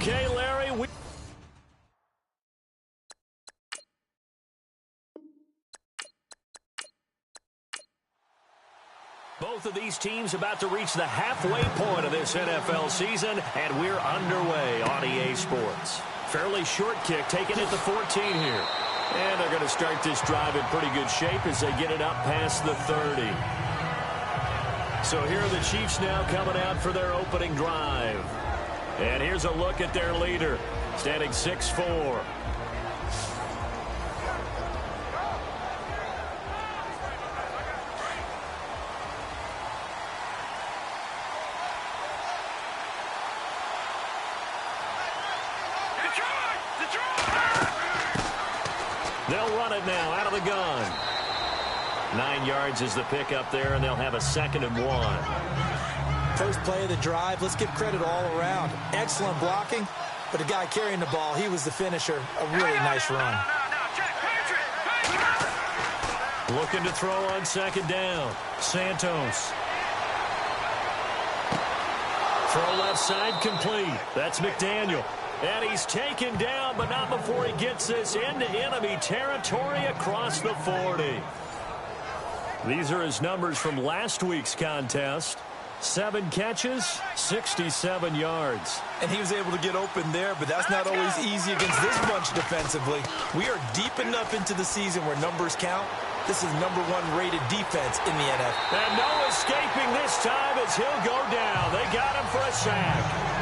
Okay, Larry. Both of these teams about to reach the halfway point of this NFL season, and we're underway on EA Sports. Fairly short kick taken at the 14 here. And they're going to start this drive in pretty good shape as they get it up past the 30. So here are the Chiefs now coming out for their opening drive. And here's a look at their leader, standing 6'4". They'll run it now out of the gun. 9 yards is the pickup there, and they'll have a 2nd and 1. First play of the drive, let's give credit all around. Excellent blocking, but the guy carrying the ball, he was the finisher. A really nice run. Looking to throw on 2nd down. Santos. Throw left side complete. That's McDaniel. And he's taken down, but not before he gets this into enemy territory across the 40. These are his numbers from last week's contest. 7 catches, 67 yards. And he was able to get open there, but that's not always easy against this bunch defensively. We are deep enough into the season where numbers count. This is #1 rated defense in the NFL. And no escaping this time as he'll go down. They got him for a sack.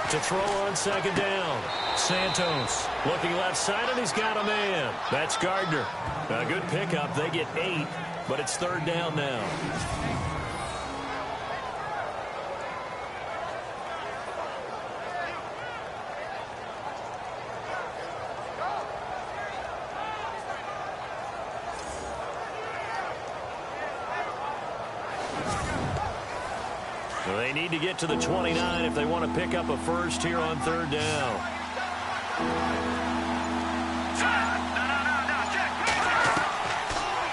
To throw on 2nd down. Santos looking left side, and he's got a man. That's Gardner. A good pickup. They get 8, but it's 3rd down now. They need to get to the 29 if they want to pick up a first here on 3rd down.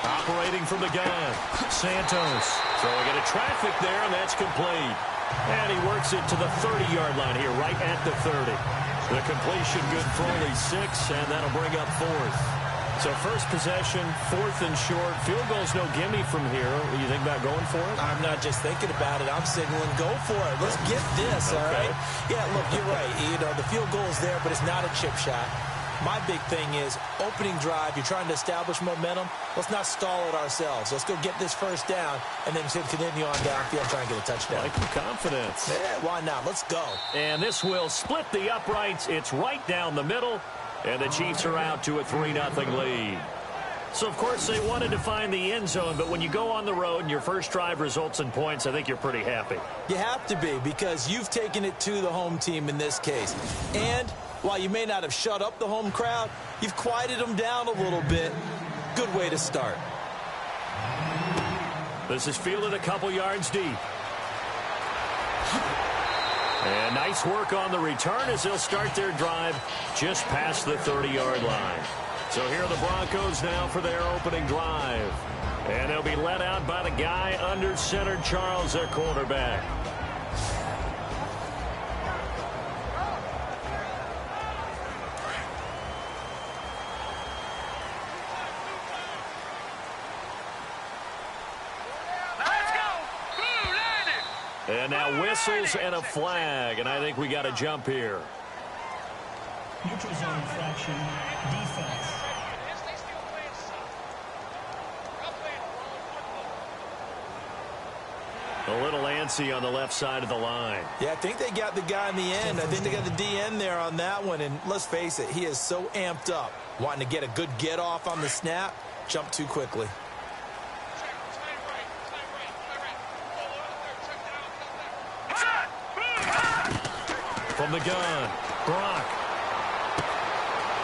Operating from the gun. Santos throwing into traffic there, and that's complete. And he works it to the 30-yard line here, right at the 30. The completion good for only 6, and that'll bring up 4th. So first possession, 4th and short. Field goal's no gimme from here. You think about going for it? I'm not just thinking about it. I'm signaling go for it. Let's get this, all right? Yeah, look, you're right. You know, the field goal's there, but it's not a chip shot. My big thing is opening drive. You're trying to establish momentum. Let's not stall it ourselves. Let's go get this first down and then continue on downfield, try and get a touchdown. Like the confidence. Yeah, why not? Let's go. And this will split the uprights. It's right down the middle. And the Chiefs are out to a 3-0 lead. So, of course, they wanted to find the end zone, but when you go on the road and your first drive results in points, I think you're pretty happy. You have to be, because you've taken it to the home team in this case. And while you may not have shut up the home crowd, you've quieted them down a little bit. Good way to start. This is fielded a couple yards deep. And nice work on the return as they'll start their drive just past the 30-yard line. So here are the Broncos now for their opening drive. And they'll be led out by the guy under center, Charles, their quarterback. And now whistles and a flag, and I think we got a jump here. Neutral zone infraction, defense. A little antsy on the left side of the line. Yeah, I think they got the guy in the end. I think they got the DN there on that one, and let's face it, he is so amped up, wanting to get a good get-off on the snap. jump too quickly. From the gun, Gronk.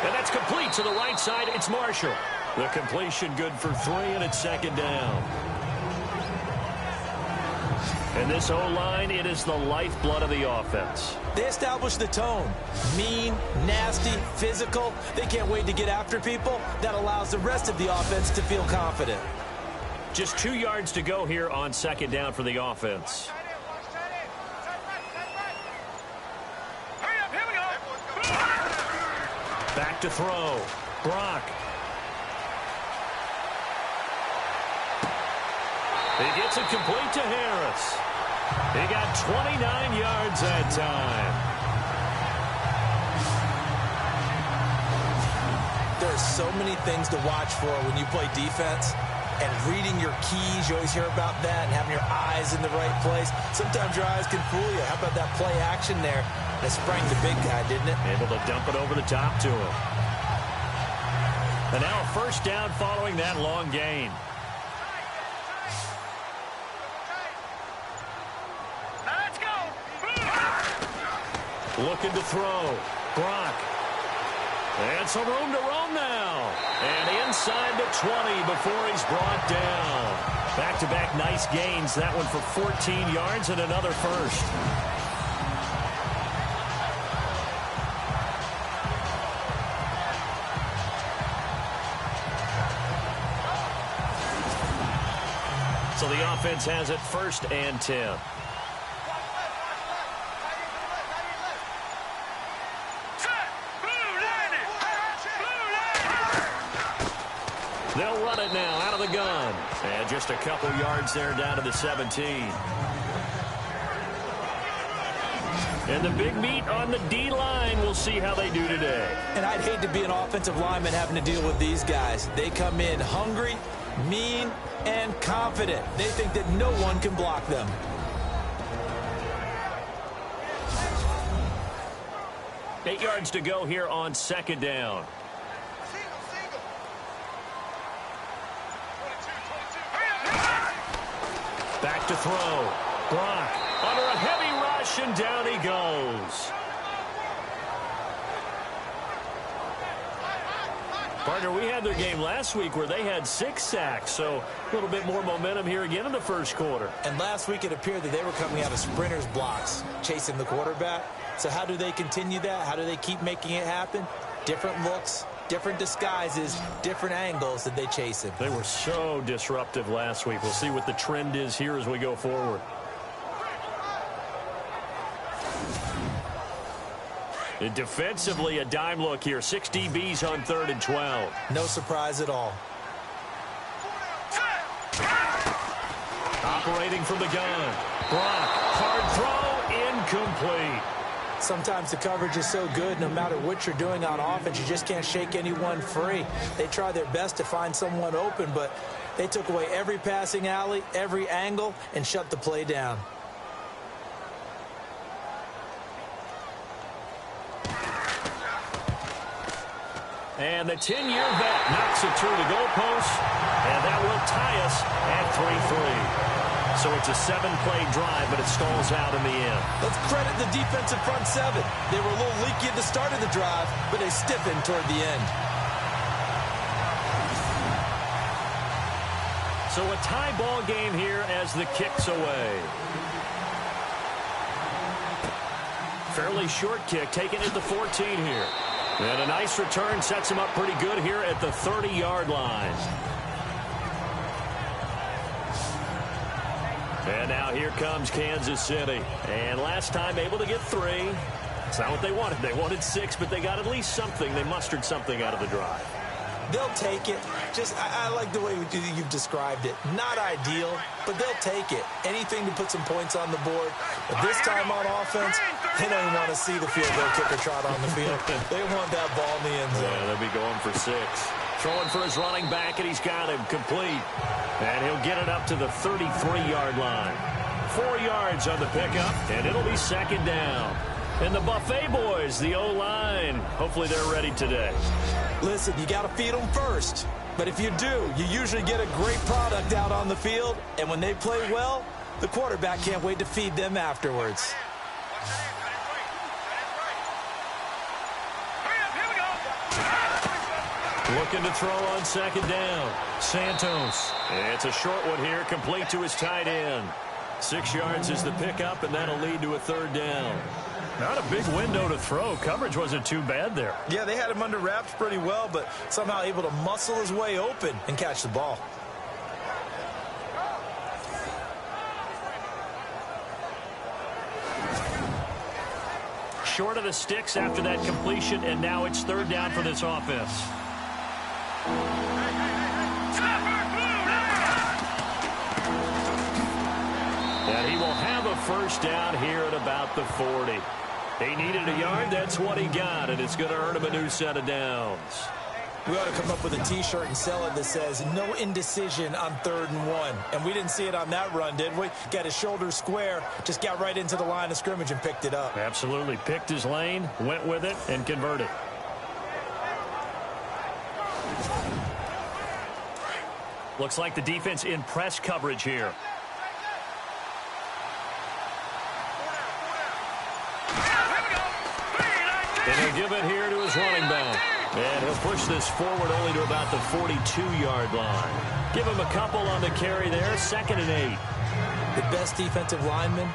And that's complete to the right side. It's Marshall. The completion good for 3, and it's second down. And this O-line, it is the lifeblood of the offense. They establish the tone. Mean, nasty, physical. They can't wait to get after people. That allows the rest of the offense to feel confident. Just 2 yards to go here on second down for the offense. Back to throw. Gronk. He gets it complete to Harris. He got 29 yards that time. There are so many things to watch for when you play defense. And reading your keys, you always hear about that, and having your eyes in the right place. Sometimes your eyes can fool you. How about that play action there? That sprang the big guy, didn't it? Able to dump it over the top to him. And now a first down following that long gain. Let's go. Looking to throw. Gronk. And some room to roam now. And inside the 20 before he's brought down. Back-to-back nice gains. That one for 14 yards and another first. So the offense has it 1st and 10. They'll run it now out of the gun. And just a couple yards there down to the 17. And the big meat on the D-line. We'll see how they do today. And I'd hate to be an offensive lineman having to deal with these guys. They come in hungry, mean, and confident. They think that no one can block them. Eight yards to go here on second down. Back to throw. Gronk under a heavy rush, and down he goes. Partner, we had their game last week where they had 6 sacks, so a little bit more momentum here again in the first quarter. And last week it appeared that they were coming out of sprinters blocks, chasing the quarterback. So how do they continue that? How do they keep making it happen? Different looks, different disguises, different angles that they chase him. They were so disruptive last week. We'll see what the trend is here as we go forward. And defensively, a dime look here. 6 DBs on 3rd and 12. No surprise at all. Operating from the gun. Gronk, hard throw, incomplete. Sometimes the coverage is so good, no matter what you're doing on offense, you just can't shake anyone free. They try their best to find someone open, but they took away every passing alley, every angle, and shut the play down. And the 10-year vet knocks it through the goalpost, and that will tie us at 3-3. So it's a 7-play drive, but it stalls out in the end. Let's credit the defensive front 7. They were a little leaky at the start of the drive, but they stiffened toward the end. So a tie ball game here as the kick's away. Fairly short kick, taken at the 14 here. And a nice return sets him up pretty good here at the 30-yard line. And now here comes Kansas City. And last time able to get 3. It's not what they wanted. They wanted 6, but they got at least something. They mustered something out of the drive. They'll take it. I like the way you've described it. Not ideal, but they'll take it. Anything to put some points on the board. But this time on offense, they don't even want to see the field goal kicker trot on the field. They want that ball in the end zone. Yeah, they'll be going for 6. Throwing for his running back, and he's got him complete. And he'll get it up to the 33-yard line. 4 yards on the pickup, and it'll be second down. And the Buffet boys, the O-line, hopefully they're ready today. Listen, you got to feed them first. But if you do, you usually get a great product out on the field. And when they play well, the quarterback can't wait to feed them afterwards. Looking to throw on second down. Santos. It's a short one here, complete to his tight end. 6 yards is the pickup, and that'll lead to a third down. Not a big window to throw. Coverage wasn't too bad there. Yeah, they had him under wraps pretty well, but somehow able to muscle his way open and catch the ball. Short of the sticks after that completion, and now it's third down for this offense. And he will have a first down here at about the 40. He needed a yard. That's what he got, and it's going to earn him a new set of downs. We ought to come up with a T-shirt and sell it that says, no indecision on 3rd and 1. And we didn't see it on that run, did we? Got his shoulders square, just got right into the line of scrimmage and picked it up. Absolutely. Picked his lane, went with it, and converted. Looks like the defense in press coverage here. And he'll give it here to his running back. And he'll push this forward only to about the 42-yard line. Give him a couple on the carry there, 2nd and 8. The best defensive linemen,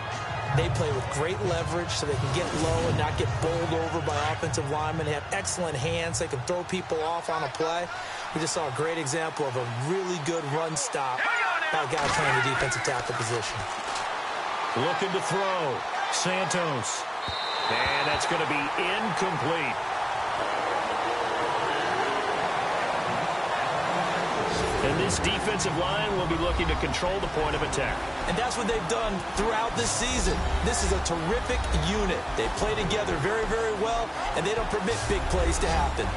they play with great leverage so they can get low and not get bowled over by offensive linemen. They have excellent hands. They can throw people off on a play. We just saw a great example of a really good run stop by a guy playing the defensive tackle position. Looking to throw. Santos. And that's going to be incomplete. And this defensive line will be looking to control the point of attack. And that's what they've done throughout this season. This is a terrific unit. They play together very, very well, and they don't permit big plays to happen.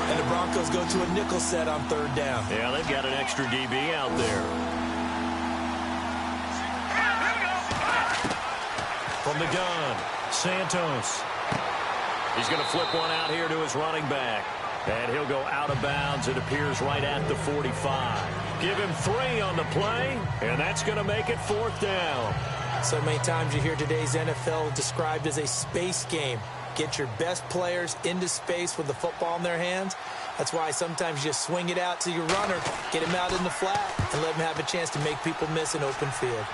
And the Broncos go to a nickel set on 3rd down. Yeah, they've got an extra DB out there. From the gun, Santos. He's going to flip one out here to his running back. And he'll go out of bounds. It appears right at the 45. Give him 3 on the play, and that's going to make it 4th down. So many times you hear today's NFL described as a space game. Get your best players into space with the football in their hands. That's why sometimes you just swing it out to your runner, get him out in the flat, and let him have a chance to make people miss an open field.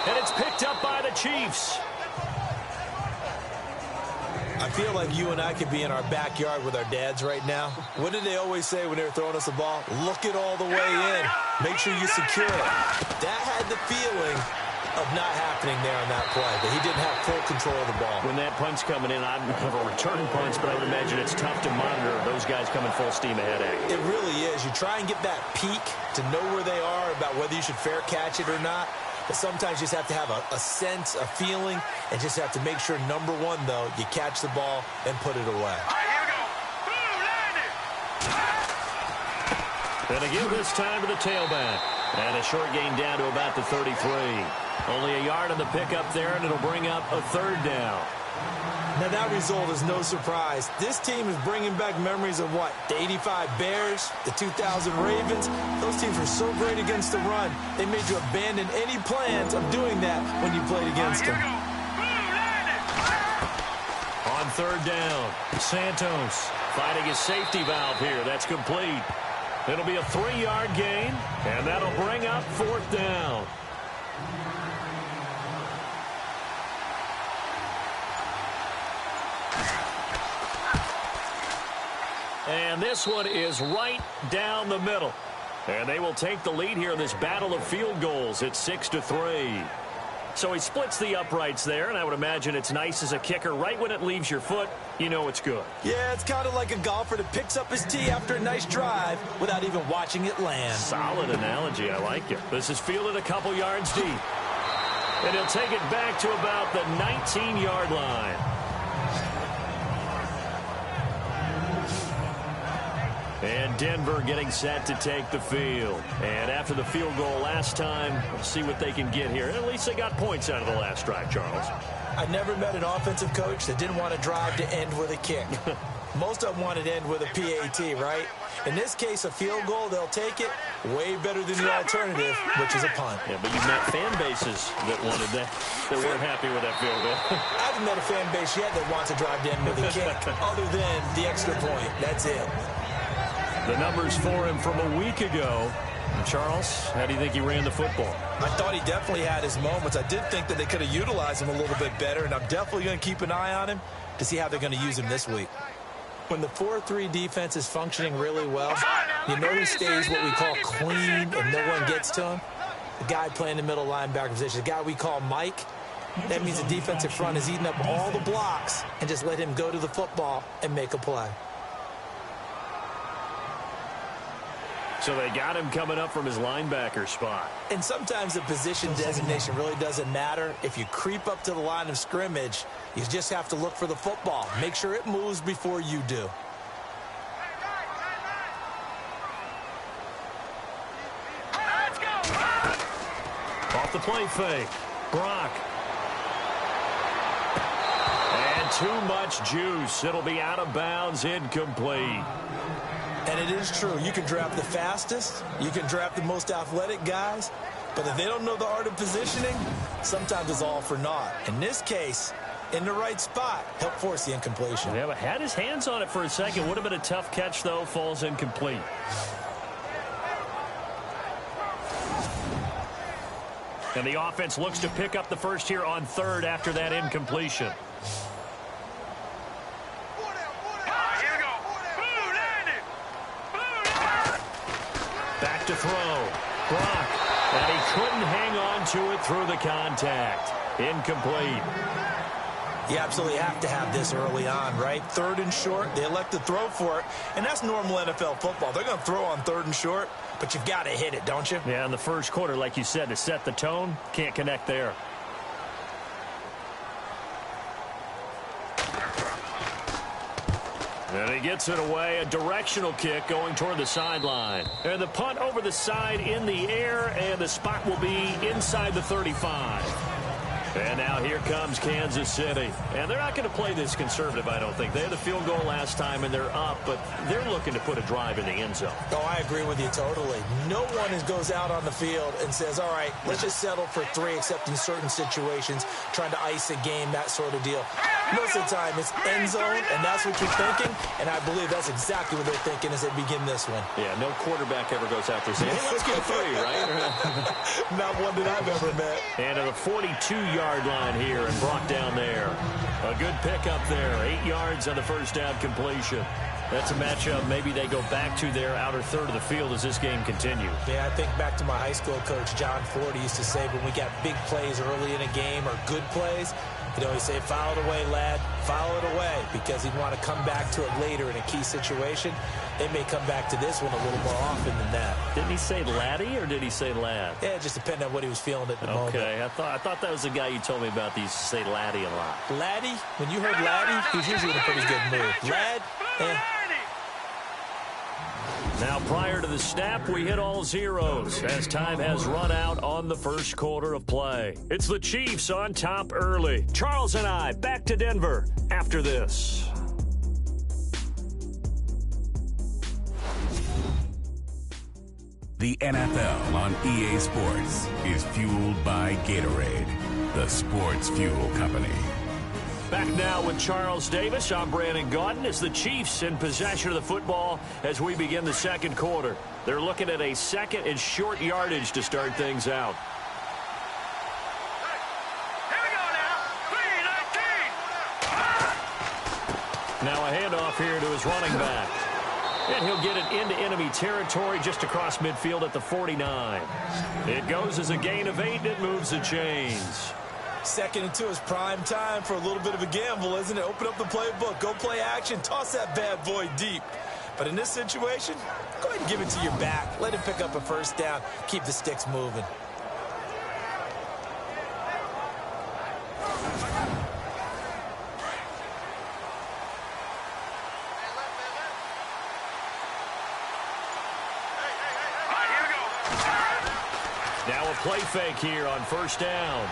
And it's picked up by the Chiefs. I feel like you and I could be in our backyard with our dads right now. What did they always say when they were throwing us the ball? Look it all the way in. Make sure you secure it. That had the feeling of not happening there on that play, but he didn't have full control of the ball. When that punt's coming in, I've never returned punts, but I would imagine it's tough to monitor those guys coming full steam ahead at you. It really is. You try and get that peek to know where they are about whether you should fair catch it or not. But sometimes you just have to have a sense, a feeling, and just have to make sure, number one, though, you catch the ball and put it away. And again this time to the tailback. And a short gain down to about the 33. Only a yard on the pickup there, and it'll bring up a 3rd down. Now, that result is no surprise. This team is bringing back memories of what? The 85 Bears, the 2000 Ravens. Those teams were so great against the run. They made you abandon any plans of doing that when you played against them. On 3rd down, Santos finding his safety valve here. That's complete. It'll be a 3-yard gain, and that'll bring up 4th down. And this one is right down the middle. And they will take the lead here in this battle of field goals. It's 6-3. So he splits the uprights there, and I would imagine it's nice as a kicker. Right when it leaves your foot, you know it's good. Yeah, it's kind of like a golfer that picks up his tee after a nice drive without even watching it land. Solid analogy. I like it. This is fielded a couple yards deep. And he'll take it back to about the 19-yard line. And Denver getting set to take the field. And after the field goal last time, we'll see what they can get here. At least they got points out of the last drive, Charles. I never met an offensive coach that didn't want to drive to end with a kick. Most of them wanted to end with a PAT, right? In this case, a field goal, they'll take it way better than the alternative, which is a punt. Yeah, but you've met fan bases that wanted that weren't happy with that field goal. I haven't met a fan base yet that wants to drive to end with a kick, other than the extra point. That's it. The numbers for him from a week ago. Charles, how do you think he ran the football? I thought he definitely had his moments. I did think that they could have utilized him a little bit better, and I'm definitely going to keep an eye on him to see how they're going to use him this week. When the 4-3 defense is functioning really well, you know who stays what we call clean and no one gets to him? The guy playing the middle linebacker position, the guy we call Mike. That means the defensive front is eating up all the blocks and just let him go to the football and make a play. So they got him coming up from his linebacker spot. And sometimes the position designation really doesn't matter. If you creep up to the line of scrimmage, you just have to look for the football. Make sure it moves before you do. Off the play fake. Brock. And too much juice. It'll be out of bounds, incomplete. And it is true. You can draft the fastest. You can draft the most athletic guys. But if they don't know the art of positioning, sometimes it's all for naught. In this case, in the right spot, help force the incompletion. Yeah, but had his hands on it for a second. Would have been a tough catch, though. Falls incomplete. And the offense looks to pick up the first here on third after that incompletion. Back to throw. Brock. And he couldn't hang on to it through the contact. Incomplete. You absolutely have to have this early on, right? Third and short, they elect to throw for it, and that's normal NFL football. They're going to throw on third and short, but you've got to hit it, don't you? Yeah, in the first quarter, like you said, to set the tone, can't connect there. And he gets it away, a directional kick going toward the sideline. And the punt over the side in the air, and the spot will be inside the 35. And now here comes Kansas City. And they're not going to play this conservative, I don't think. They had the field goal last time, and they're up, but they're looking to put a drive in the end zone. Oh, I agree with you totally. No one goes out on the field and says, all right, let's just settle for 3, except in certain situations, trying to ice a game, that sort of deal. Most of the time, it's end zone, and that's what you're thinking, and I believe that's exactly what they're thinking as they begin this one. Yeah, no quarterback ever goes out there saying, hey, let's get 3, right? Not one that I've ever met. And at the 42-yard line here, and brought down there. A good pickup there. 8 yards on the first down completion. That's a matchup maybe they go back to their outer third of the field as this game continues. Yeah, I think back to my high school coach, John Ford. He used to say when we got big plays early in a game or good plays, he'd always say, foul it away, lad, foul it away, because he'd want to come back to it later in a key situation. They may come back to this one a little more often than that. Didn't he say laddie or did he say lad? Yeah, it just depended on what he was feeling at the moment. Okay, I thought that was the guy you told me about. He used to say laddie a lot. Laddie? When you heard laddie, he was usually in a pretty good mood. Lad? Now, prior to the snap, we hit all zeros as time has run out on the first quarter of play. It's the Chiefs on top early. Charles and I back to Denver after this. The NFL on EA Sports is fueled by Gatorade, the sports fuel company. Back now with Charles Davis. I'm Brandon Gaudin. It's the Chiefs in possession of the football as we begin the second quarter. They're looking at a second and short yardage to start things out. Now a handoff here to his running back. And he'll get it into enemy territory just across midfield at the 49. It goes as a gain of 8, and it moves the chains. Second and 2 is prime time for a little bit of a gamble, isn't it? Open up the playbook, go play action, toss that bad boy deep. But in this situation, go ahead and give it to your back. Let him pick up a first down. Keep the sticks moving. Now a play fake here on first down.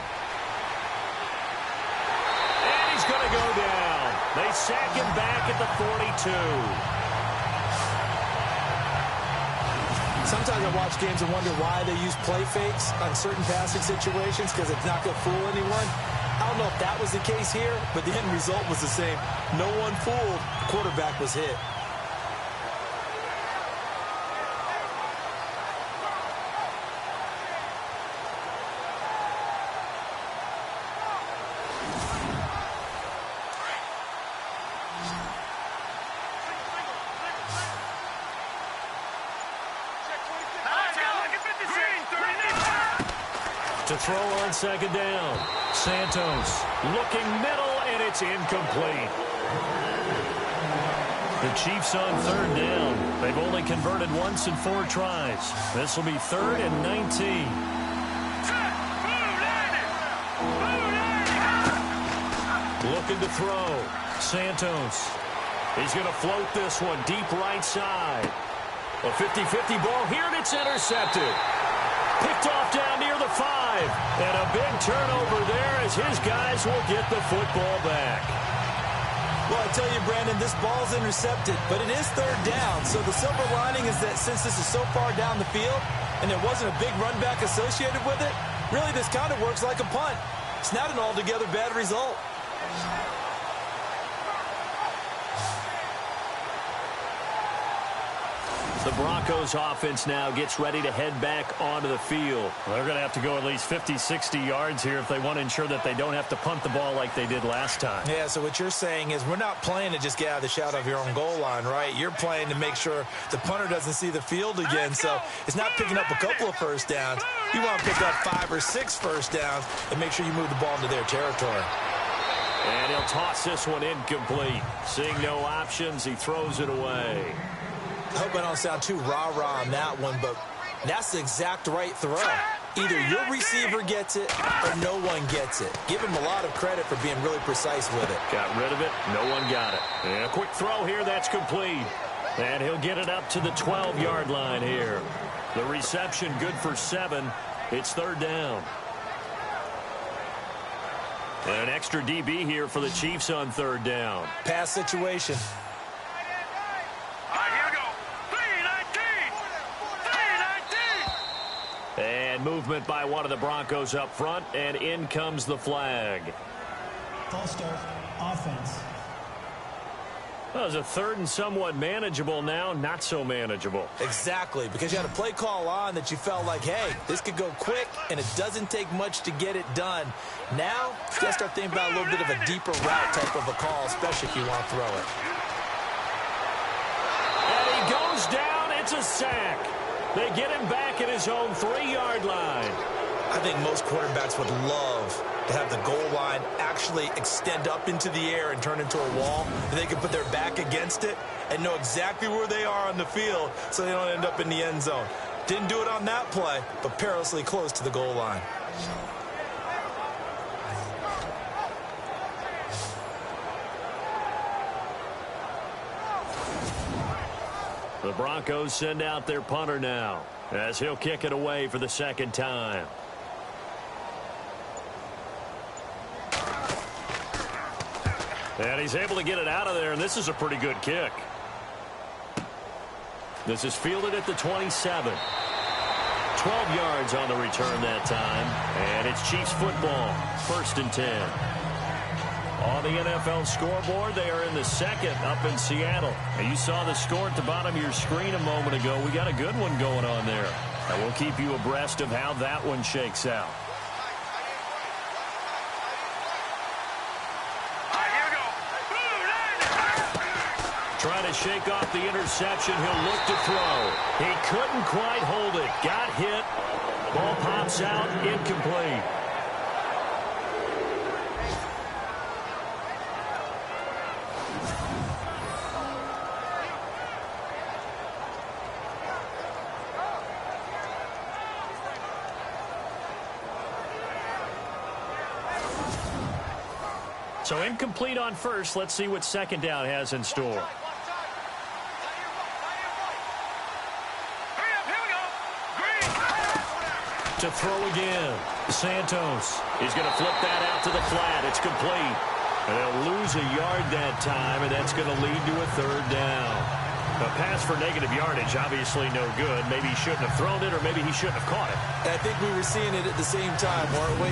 to go down. They sack him back at the 42. Sometimes I watch games and wonder why they use play fakes on certain passing situations because it's not going to fool anyone. I don't know if that was the case here, but the end result was the same. No one fooled. The quarterback was hit. To throw on second down. Santos looking middle, and it's incomplete. The Chiefs on third down. They've only converted once in 4 tries. This will be 3rd and 19. Looking to throw. Santos. He's going to float this one deep right side. A 50-50 ball here, and it's intercepted. Picked off down near the 5. And a big turnover there as his guys will get the football back. Well, I tell you, Brandon, this ball's intercepted, but it is third down. So the silver lining is that since this is so far down the field and there wasn't a big run back associated with it, really this kind of works like a punt. It's not an altogether bad result. The Broncos offense now gets ready to head back onto the field. They're going to have to go at least 50, 60 yards here if they want to ensure that they don't have to punt the ball like they did last time. Yeah, so what you're saying is we're not playing to just get out of the shadow of your own goal line, right? You're playing to make sure the punter doesn't see the field again. So it's not picking up a couple of first downs. You want to pick up 5 or 6 first downs and make sure you move the ball into their territory. And he'll toss this one incomplete. Seeing no options, he throws it away. I hope I don't sound too rah-rah on that one, but that's the exact right throw. Either your receiver gets it or no one gets it. Give him a lot of credit for being really precise with it. Got rid of it. No one got it. And a quick throw here. That's complete. And he'll get it up to the 12-yard line here. The reception good for 7. It's third down. And an extra DB here for the Chiefs on third down. Pass situation. And movement by one of the Broncos up front, and in comes the flag. False start, offense. Well, it was a third and somewhat manageable now, not so manageable. Exactly, because you had a play call on that you felt like, hey, this could go quick, and it doesn't take much to get it done. Now, you got to start thinking about a little bit of a deeper route type of a call, especially if you want to throw it. And he goes down. It's a sack. They get him back at his own 3-yard line. I think most quarterbacks would love to have the goal line actually extend up into the air and turn into a wall, and they can put their back against it and know exactly where they are on the field so they don't end up in the end zone. Didn't do it on that play, but perilously close to the goal line. The Broncos send out their punter now as he'll kick it away for the second time. And he's able to get it out of there, and this is a pretty good kick. This is fielded at the 27. 12 yards on the return that time, and it's Chiefs football, 1st and 10. On the NFL scoreboard, they are in the second up in Seattle. And you saw the score at the bottom of your screen a moment ago. We got a good one going on there. And we'll keep you abreast of how that one shakes out. Trying to shake off the interception. He'll look to throw. He couldn't quite hold it. Got hit. Ball pops out. Incomplete. So incomplete on first. Let's see what second down has in store. To throw again. Santos. He's going to flip that out to the flat. It's complete. And they'll lose a yard that time, and that's going to lead to a third down. A pass for negative yardage, obviously no good. Maybe he shouldn't have thrown it, or maybe he shouldn't have caught it. I think we were seeing it at the same time, weren't we?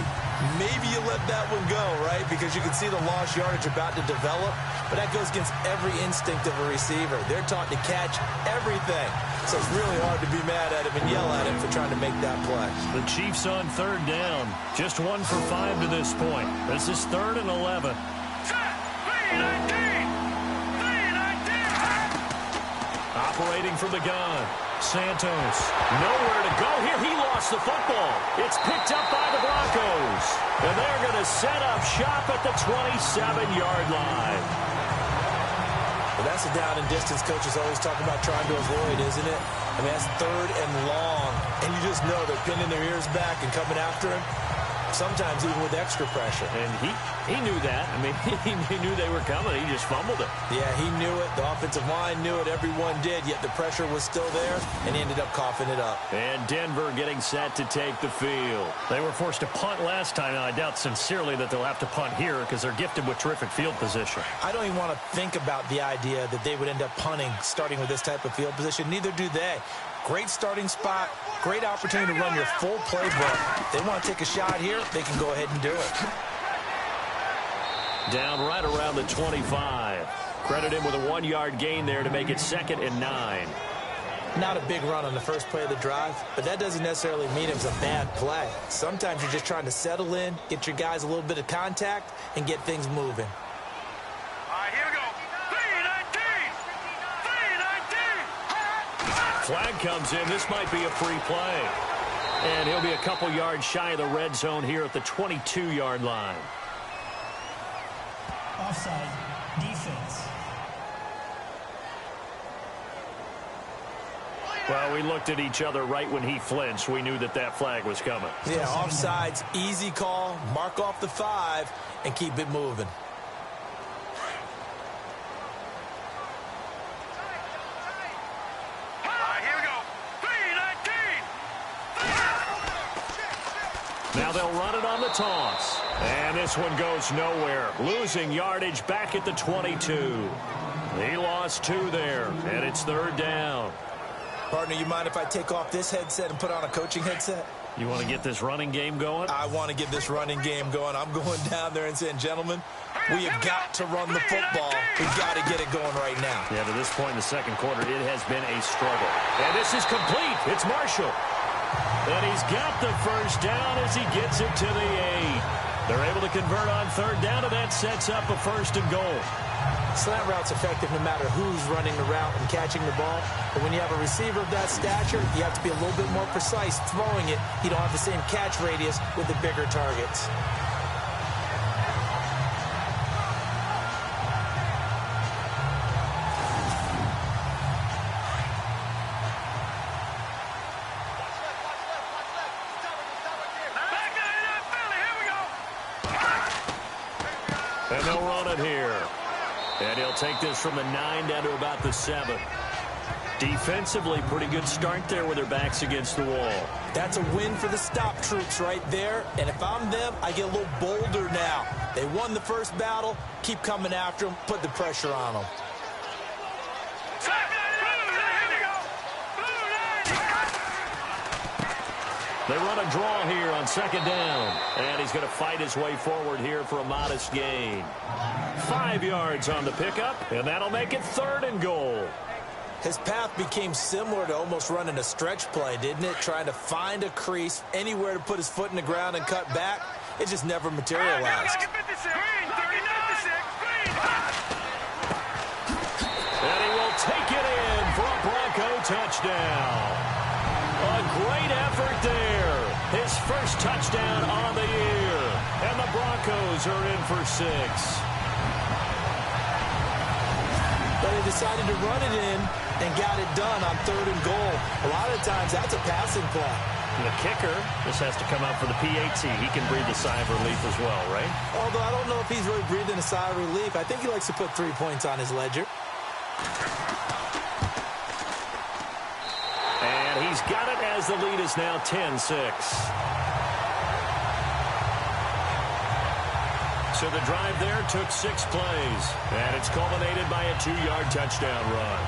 Maybe you let that one go, right? Because you can see the lost yardage about to develop, but that goes against every instinct of a receiver. They're taught to catch everything. So it's really hard to be mad at him and yell at him for trying to make that play. The Chiefs on third down. Just 1 for 5 to this point. This is 3rd and 11. Operating from the gun. Santos. Nowhere to go here. He lost the football. It's picked up by the Broncos. And they're going to set up shop at the 27-yard line. Well, that's a down and distance coaches always talk about trying to avoid, isn't it? I mean, that's 3rd and long. And you just know they're pinning their ears back and coming after him. Sometimes even with extra pressure. And he knew that. I mean, he knew they were coming. He just fumbled it. Yeah, he knew it. The offensive line knew it. Everyone did. Yet the pressure was still there, and he ended up coughing it up. And Denver getting set to take the field. They were forced to punt last time, and I doubt sincerely that they'll have to punt here because they're gifted with terrific field position. I don't even want to think about the idea that they would end up punting starting with this type of field position. Neither do they. Great starting spot, great opportunity to run your full playbook. They want to take a shot here, they can go ahead and do it. Down right around the 25. Credit him with a 1-yard gain there to make it 2nd and 9. Not a big run on the first play of the drive, but that doesn't necessarily mean it was a bad play. Sometimes you're just trying to settle in, get your guys a little bit of contact, and get things moving. Flag comes in. This might be a free play. And he'll be a couple yards shy of the red zone here at the 22-yard line. Offside. Defense. Well, we looked at each other right when he flinched. We knew that that flag was coming. Yeah, offsides, easy call. Mark off the 5 and keep it moving. Now they'll run it on the toss. And this one goes nowhere. Losing yardage back at the 22. He lost 2 there, and it's 3rd down. Partner, you mind if I take off this headset and put on a coaching headset? You want to get this running game going? I want to get this running game going. I'm going down there and saying, gentlemen, we have got to run the football. We've got to get it going right now. Yeah, to this point in the second quarter, it has been a struggle. And this is complete. It's Marshall. And he's got the first down as he gets it to the 8. They're able to convert on 3rd down, and that sets up a 1st and goal. Slant route's effective no matter who's running the route and catching the ball. But when you have a receiver of that stature, you have to be a little bit more precise throwing it. You don't have the same catch radius with the bigger targets. And they'll run it here. And he'll take this from the 9 down to about the 7. Defensively, pretty good start there with their backs against the wall. That's a win for the stop troops right there. And if I'm them, I get a little bolder now. They won the first battle. Keep coming after them. Put the pressure on them. They run a draw here on 2nd down. And he's going to fight his way forward here for a modest gain. 5 yards on the pickup, and that'll make it 3rd and goal. His path became similar to almost running a stretch play, didn't it? Trying to find a crease, anywhere to put his foot in the ground and cut back. It just never materialized. And he will take it in for a Bronco touchdown. A great effort there. His first touchdown on the year. And the Broncos are in for 6. But he decided to run it in and got it done on 3rd and goal. A lot of times that's a passing play. And the kicker, this has to come out for the PAT. He can breathe a sigh of relief as well, right? Although I don't know if he's really breathing a sigh of relief. I think he likes to put 3 points on his ledger. And he's got it as the lead is now 10-6. So the drive there took 6 plays, and it's culminated by a 2-yard touchdown run.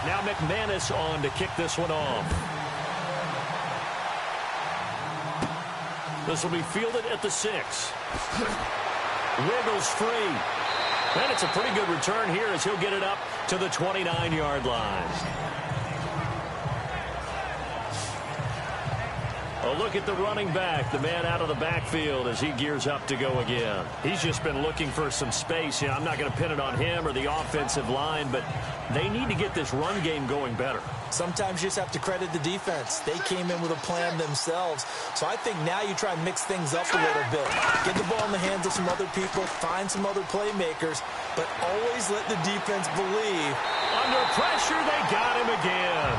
Now McManus on to kick this one off. This will be fielded at the 6. Wiggles free. And it's a pretty good return here as he'll get it up to the 29-yard line. A look at the running back, the man out of the backfield as he gears up to go again. He's just been looking for some space. You know, I'm not going to pin it on him or the offensive line, but they need to get this run game going better. Sometimes you just have to credit the defense. They came in with a plan themselves. So I think now you try and mix things up a little bit. Get the ball in the hands of some other people, find some other playmakers, but always let the defense believe. Under pressure, they got him again.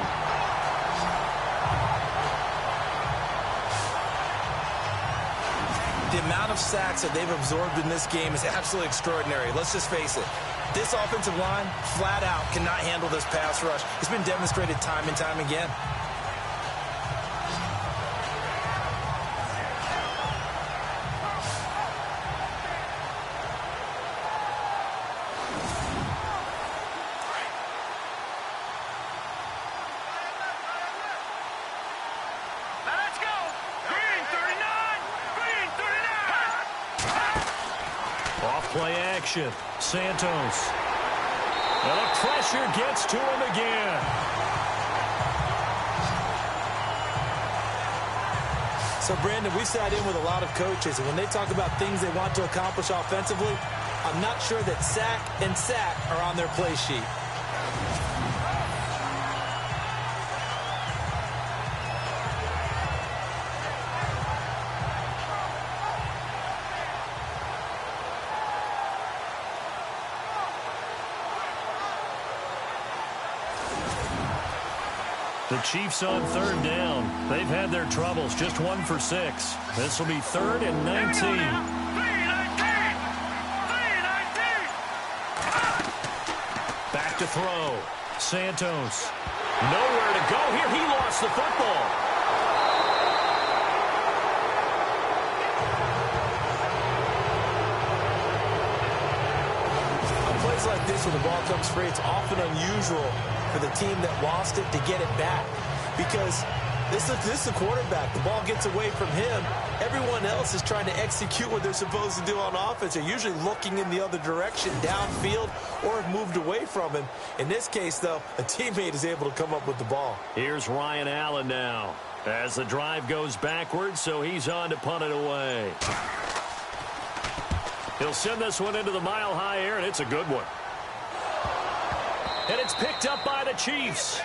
The amount of sacks that they've absorbed in this game is absolutely extraordinary. Let's just face it. This offensive line, flat out, cannot handle this pass rush. It's been demonstrated time and time again. Play action. Santos. And the pressure gets to him again. So, Brandon, we sat in with a lot of coaches, and when they talk about things they want to accomplish offensively, I'm not sure that sack and sack are on their play sheet. The Chiefs on 3rd down. They've had their troubles. Just 1 for 6. This will be 3rd and 19. Back to throw. Santos. Nowhere to go here. He lost the football. On plays like this, when the ball comes free, it's often unusual for the team that lost it to get it back, because this is the quarterback. The ball gets away from him. Everyone else is trying to execute what they're supposed to do on offense. They're usually looking in the other direction, downfield, or have moved away from him. In this case, though, a teammate is able to come up with the ball. Here's Ryan Allen now as the drive goes backwards, so he's on to punt it away. He'll send this one into the mile-high air, and it's a good one. And it's picked up by the Chiefs.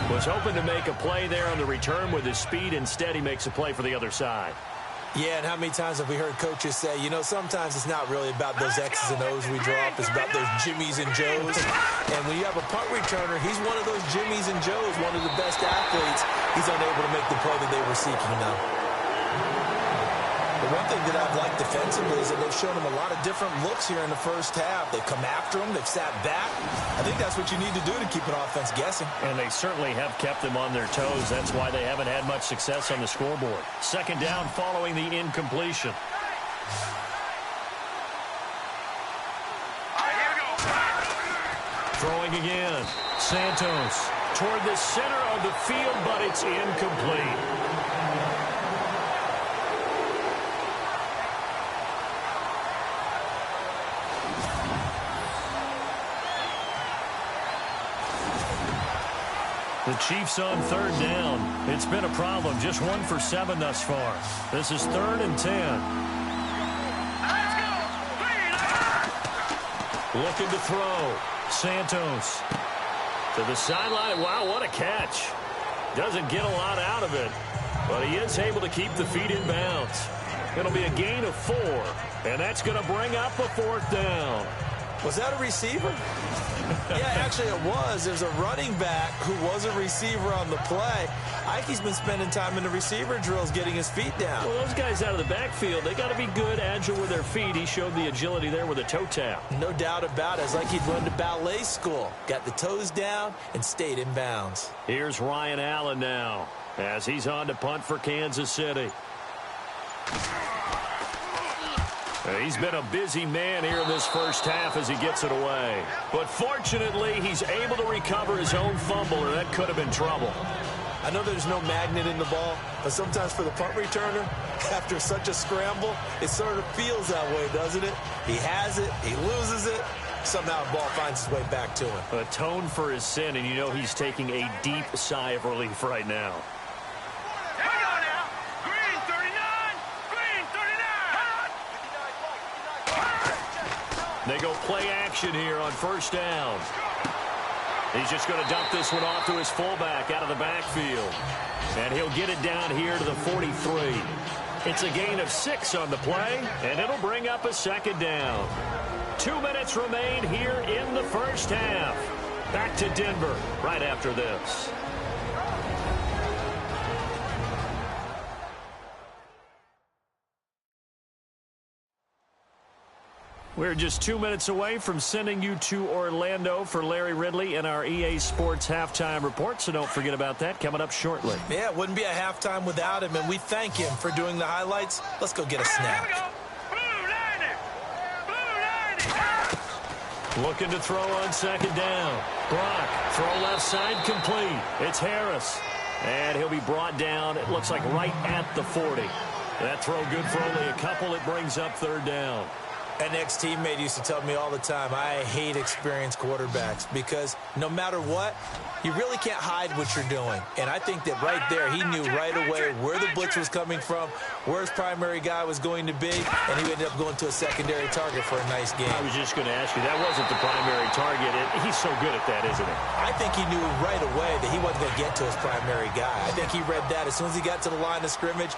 Was hoping to make a play there on the return with his speed. Instead, he makes a play for the other side. Yeah, and how many times have we heard coaches say, you know, sometimes it's not really about those X's and O's we drop. It's about those Jimmies and Joes. And when you have a punt returner, he's one of those Jimmies and Joes, one of the best athletes. He's unable to make the play that they were seeking now. The one thing that I've liked defensively is that they've shown him a lot of different looks here in the first half. They've come after him. They've sat back. I think that's what you need to do to keep an offense guessing. And they certainly have kept them on their toes. That's why they haven't had much success on the scoreboard. 2nd down following the incompletion. Throwing again. Santos toward the center of the field, but it's incomplete. The Chiefs on 3rd down. It's been a problem. Just 1 for 7 thus far. This is 3rd and 10. Looking to throw. Santos to the sideline. Wow, what a catch. Doesn't get a lot out of it, but he is able to keep the feet in bounds. It'll be a gain of 4, and that's going to bring up a 4th down. Was that a receiver? Yeah, actually it was. There's a running back who was a receiver on the play. Ike's been spending time in the receiver drills getting his feet down. Well, those guys out of the backfield, they got to be good, agile with their feet. He showed the agility there with a toe tap. No doubt about it. It's like he'd run to ballet school. Got the toes down and stayed in bounds. Here's Ryan Allen now as he's on to punt for Kansas City. He's been a busy man here in this first half as he gets it away. But fortunately, he's able to recover his own fumble, or that could have been trouble. I know there's no magnet in the ball, but sometimes for the punt returner, after such a scramble, it sort of feels that way, doesn't it? He has it, he loses it, somehow the ball finds its way back to him. Atone for his sin, and you know he's taking a deep sigh of relief right now. They go play action here on first down. He's just going to dump this one off to his fullback out of the backfield. And he'll get it down here to the 43. It's a gain of 6 on the play, and it'll bring up a second down. 2 minutes remain here in the first half. Back to Denver right after this. We're just 2 minutes away from sending you to Orlando for Larry Ridley in our EA Sports Halftime Report, so don't forget about that coming up shortly. Yeah, it wouldn't be a halftime without him, and we thank him for doing the highlights. Let's go get a snack. Looking to throw on second down. Brock, throw left side complete. It's Harris. And he'll be brought down, it looks like right at the 40. That throw good for only a couple. It brings up third down. An ex-teammate used to tell me all the time, I hate experienced quarterbacks because no matter what, you really can't hide what you're doing. And I think that right there, he knew right away where the blitz was coming from, where his primary guy was going to be, and he ended up going to a secondary target for a nice game. I was just going to ask you, that wasn't the primary target. He's so good at that, isn't he? I think he knew right away that he wasn't going to get to his primary guy. I think he read that as soon as he got to the line of scrimmage,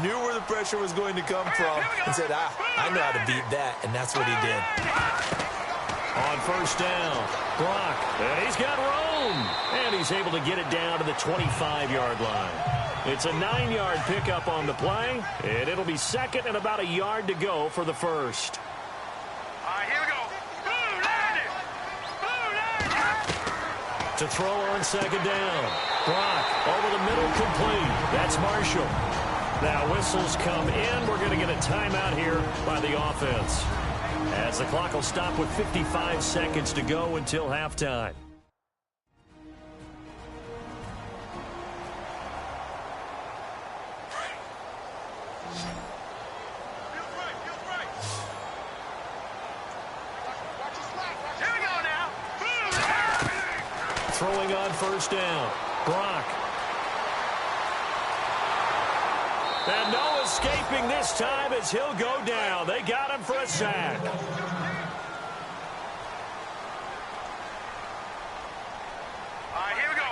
knew where the pressure was going to come from, and said, I know how to beat that. And that's what he did. On first down, Brock, and he's got room. And he's able to get it down to the 25-yard line. It's a 9-yard pickup on the play, and it'll be second and about a yard to go for the first. All right, here we go. To throw on second down, Brock over the middle complete. That's Marshall. Now whistles come in. We're going to get a timeout here by the offense, as the clock will stop with 55 seconds to go until halftime. Throwing on first down, Brock. And no escaping this time as he'll go down. They got him for a sack. All right, here we go.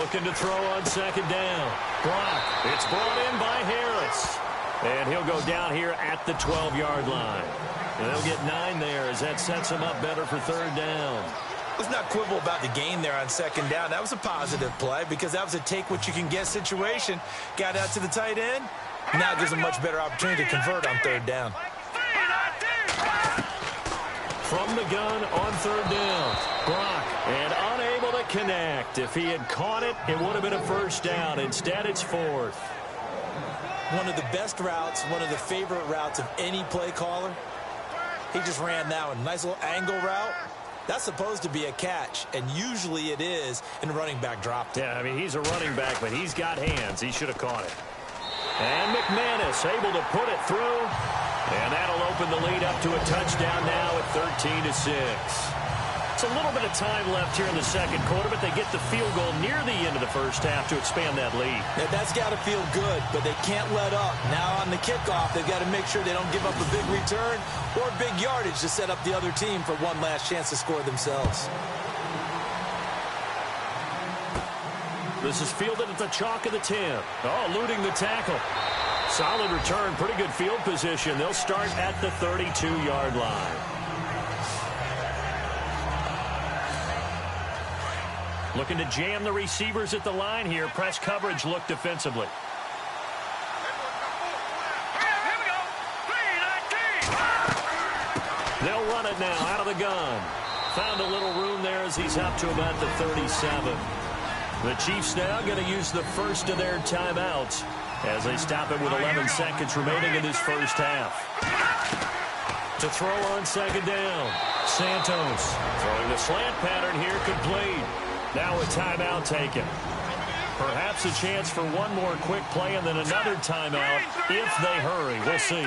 Looking to throw on second down. Brock. It's brought in by Harris. And he'll go down here at the 12-yard line. And they'll get 9 there as that sets him up better for third down. Let's not quibble about the gain there on second down. That was a positive play because that was a take-what-you-can-get situation. Got out to the tight end. Now gives a much better opportunity to convert on third down. From the gun on third down, Brock, and unable to connect. If he had caught it, it would have been a first down. Instead, it's fourth. One of the best routes, one of the favorite routes of any play caller. He just ran that one. Nice little angle route. That's supposed to be a catch, and usually it is, and the running back dropped it. Yeah, I mean, he's a running back, but he's got hands. He should have caught it. And McManus able to put it through, and that'll open the lead up to a touchdown now at 13-6. It's a little bit of time left here in the second quarter, but they get the field goal near the end of the first half to expand that lead. Yeah, that's got to feel good, but they can't let up. Now on the kickoff, they've got to make sure they don't give up a big return or big yardage to set up the other team for one last chance to score themselves. This is fielded at the chalk of the 10. Oh, eluding the tackle. Solid return, pretty good field position. They'll start at the 32-yard line. Looking to jam the receivers at the line here. Press coverage look defensively. They'll run it now out of the gun. Found a little room there as he's up to about the 37. The Chiefs now going to use the first of their timeouts as they stop it with 11 seconds remaining in this first half. To throw on second down. Santos throwing the slant pattern here, complete. Now a timeout taken. Perhaps a chance for one more quick play and then another timeout if they hurry. We'll see.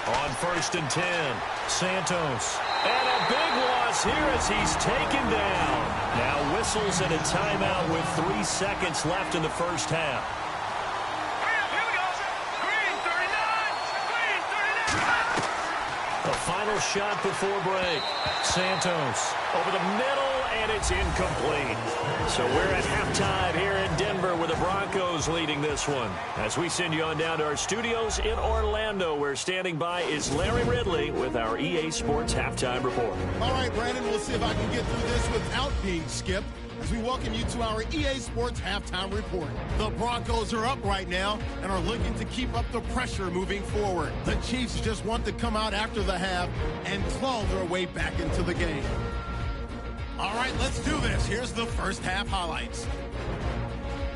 On 1st and 10, Santos. And a big loss here as he's taken down. Now whistles and a timeout with 3 seconds left in the first half. A final shot before break. Santos over the middle, and it's incomplete. So we're at halftime here in Denver with the Broncos leading this one. As we send you on down to our studios in Orlando, where standing by is Larry Ridley with our EA Sports Halftime Report. All right, Brandon, we'll see if I can get through this without being skipped as we welcome you to our EA Sports Halftime Report. The Broncos are up right now and are looking to keep up the pressure moving forward. The Chiefs just want to come out after the half and claw their way back into the game. All right, let's do this. Here's the first half highlights.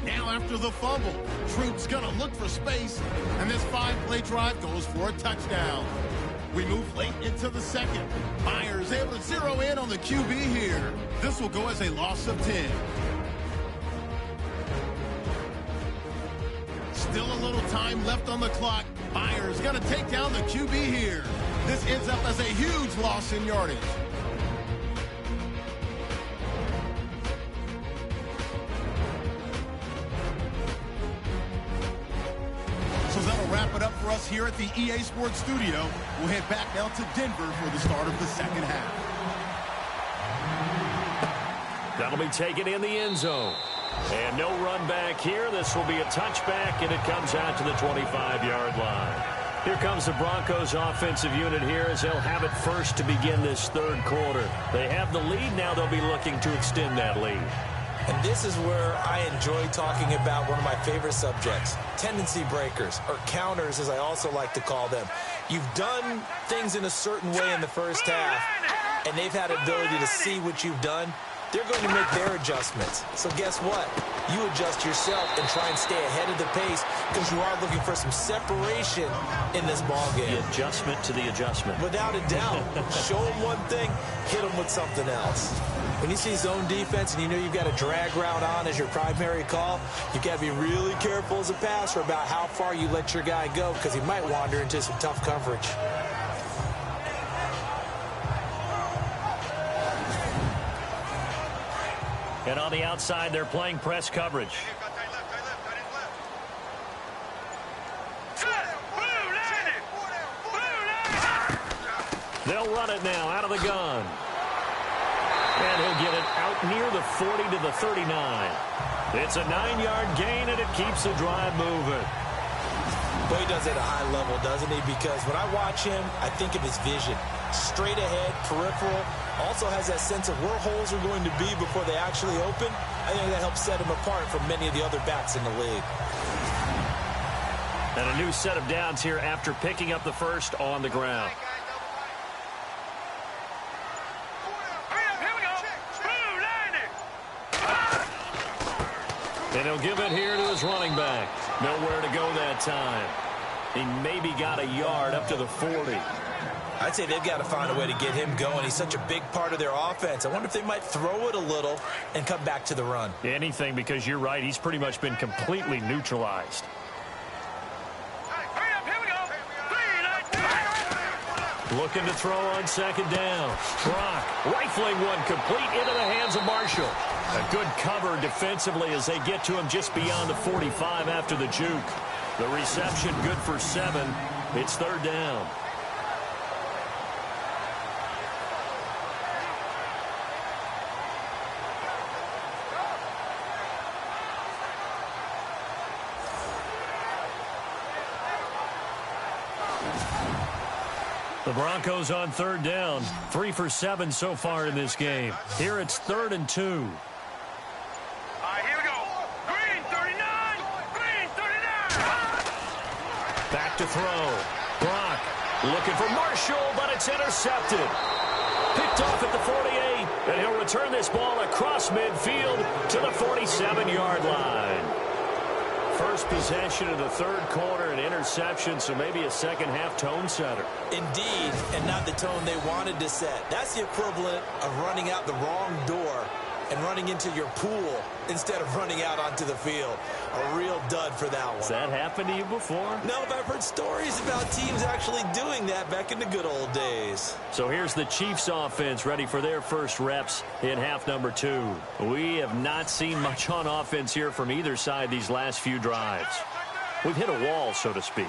Now after the fumble, Troop's going to look for space, and this 5-play drive goes for a touchdown. We move late into the second. Myers able to zero in on the QB here. This will go as a loss of 10. Still a little time left on the clock. Myers going to take down the QB here. This ends up as a huge loss in yardage. So that'll wrap it up for us here at the EA Sports Studio. We'll head back now to Denver for the start of the second half. That'll be taken in the end zone. And no run back here. This will be a touchback, and it comes out to the 25-yard line. Here comes the Broncos offensive unit here as they'll have it first to begin this third quarter. They have the lead. Now they'll be looking to extend that lead. And this is where I enjoy talking about one of my favorite subjects, tendency breakers, or counters as I also like to call them. You've done things in a certain way in the first half, and they've had the ability to see what you've done. They're going to make their adjustments. So guess what? You adjust yourself and try and stay ahead of the pace because you are looking for some separation in this ball game. The adjustment to the adjustment. Without a doubt. Show them one thing, hit them with something else. When you see zone defense and you know you've got a drag route on as your primary call, you've got to be really careful as a passer about how far you let your guy go because he might wander into some tough coverage. And on the outside, they're playing press coverage. They'll run it now out of the gun. And he'll get it out near the 40 to the 39. It's a 9-yard gain, and it keeps the drive moving. Boy, he does it at a high level, doesn't he? Because when I watch him, I think of his vision. Straight ahead, peripheral. Also has that sense of where holes are going to be before they actually open. I think that helps set him apart from many of the other backs in the league. And a new set of downs here after picking up the first on the ground. And he'll give it here to his running back. Nowhere to go that time. He maybe got a yard up to the 40. I'd say they've got to find a way to get him going. He's such a big part of their offense. I wonder if they might throw it a little and come back to the run. Anything, because you're right. He's pretty much been completely neutralized. Looking to throw on second down. Brock rifling one complete into the hands of Marshall. A good cover defensively as they get to him just beyond the 45 after the juke. The reception good for 7. It's third down. The Broncos on third down. 3 for 7 so far in this game. Here it's 3rd and 2. All right, here we go. Green 39. Green 39. Back to throw. Brock looking for Marshall, but it's intercepted. Picked off at the 48, and he'll return this ball across midfield to the 47-yard line. First possession of the third quarter, an interception, so maybe a second-half tone setter. Indeed, and not the tone they wanted to set. That's the equivalent of running out the wrong door and running into your pool instead of running out onto the field. A real dud for that one. Has that happened to you before? No, but I've heard stories about teams actually doing that back in the good old days. So here's the Chiefs offense ready for their first reps in half number 2. We have not seen much on offense here from either side these last few drives. We've hit a wall, so to speak.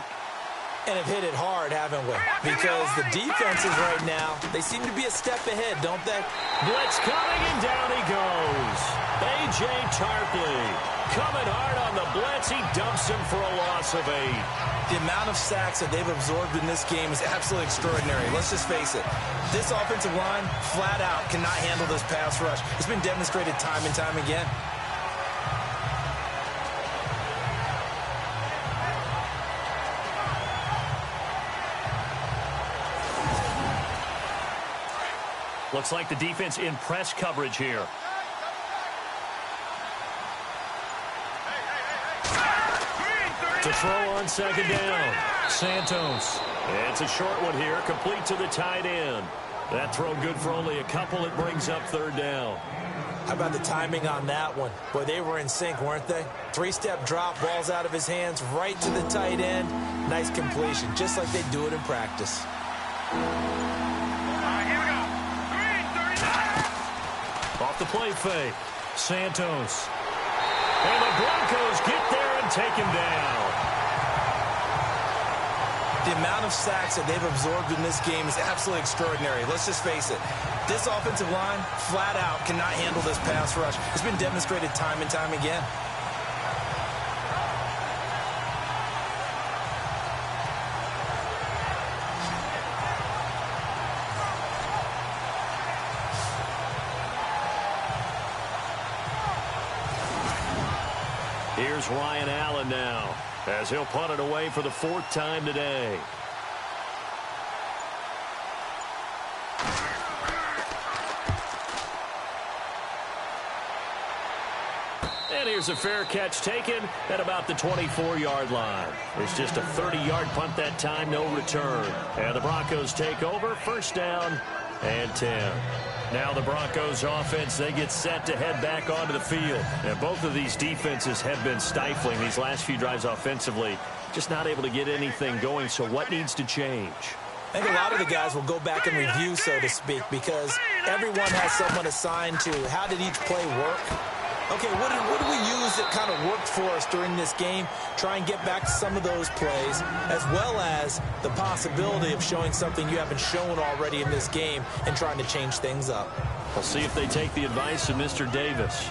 And have hit it hard, haven't we? Because the defenses right now, they seem to be a step ahead, don't they? Blitz coming, and down he goes. A.J. Tarpley coming hard on the blitz. He dumps him for a loss of 8. The amount of sacks that they've absorbed in this game is absolutely extraordinary. Let's just face it. This offensive line, flat out, cannot handle this pass rush. It's been demonstrated time and time again. Looks like the defense in press coverage here. To throw on second down. Santos. It's a short one here, complete to the tight end. That throw good for only a couple. It brings up third down. How about the timing on that one? Boy, they were in sync, weren't they? 3-step drop, balls out of his hands, right to the tight end. Nice completion, just like they do it in practice. Off the play fake. Santos. And the Broncos get there and take him down. The amount of sacks that they've absorbed in this game is absolutely extraordinary. Let's just face it. This offensive line, flat out, cannot handle this pass rush. It's been demonstrated time and time again. Here's Ryan Allen now, as he'll punt it away for the 4th time today. And here's a fair catch taken at about the 24-yard line. It's just a 30-yard punt that time, no return. And the Broncos take over, first down and 10. Now the Broncos offense, they get set to head back onto the field. And both of these defenses have been stifling these last few drives offensively. Just not able to get anything going, so what needs to change? I think a lot of the guys will go back and review, so to speak, because everyone has someone assigned to how did each play work. Okay, what do we use that kind of worked for us during this game? Try and get back to some of those plays, as well as the possibility of showing something you haven't shown already in this game and trying to change things up. We'll see if they take the advice of Mr. Davis.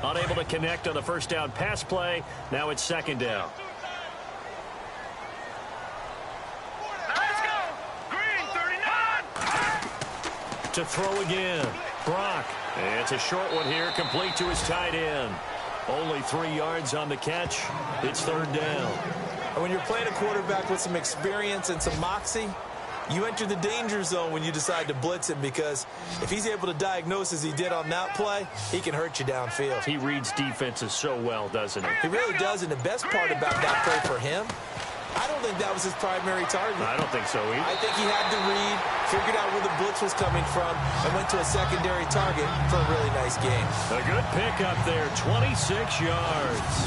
Unable to connect on the first down pass play. Now it's second down. To throw again. Brock. It's a short one here, complete to his tight end. Only 3 yards on the catch. It's third down. And when you're playing a quarterback with some experience and some moxie, you enter the danger zone when you decide to blitz him, because if he's able to diagnose as he did on that play, he can hurt you downfield. He reads defenses so well, doesn't he? He really does, and the best part about that play for him, I don't think that was his primary target. I don't think so either. I think he had to read, figured out where the blitz was coming from, and went to a secondary target for a really nice game. A good pickup there, 26 yards.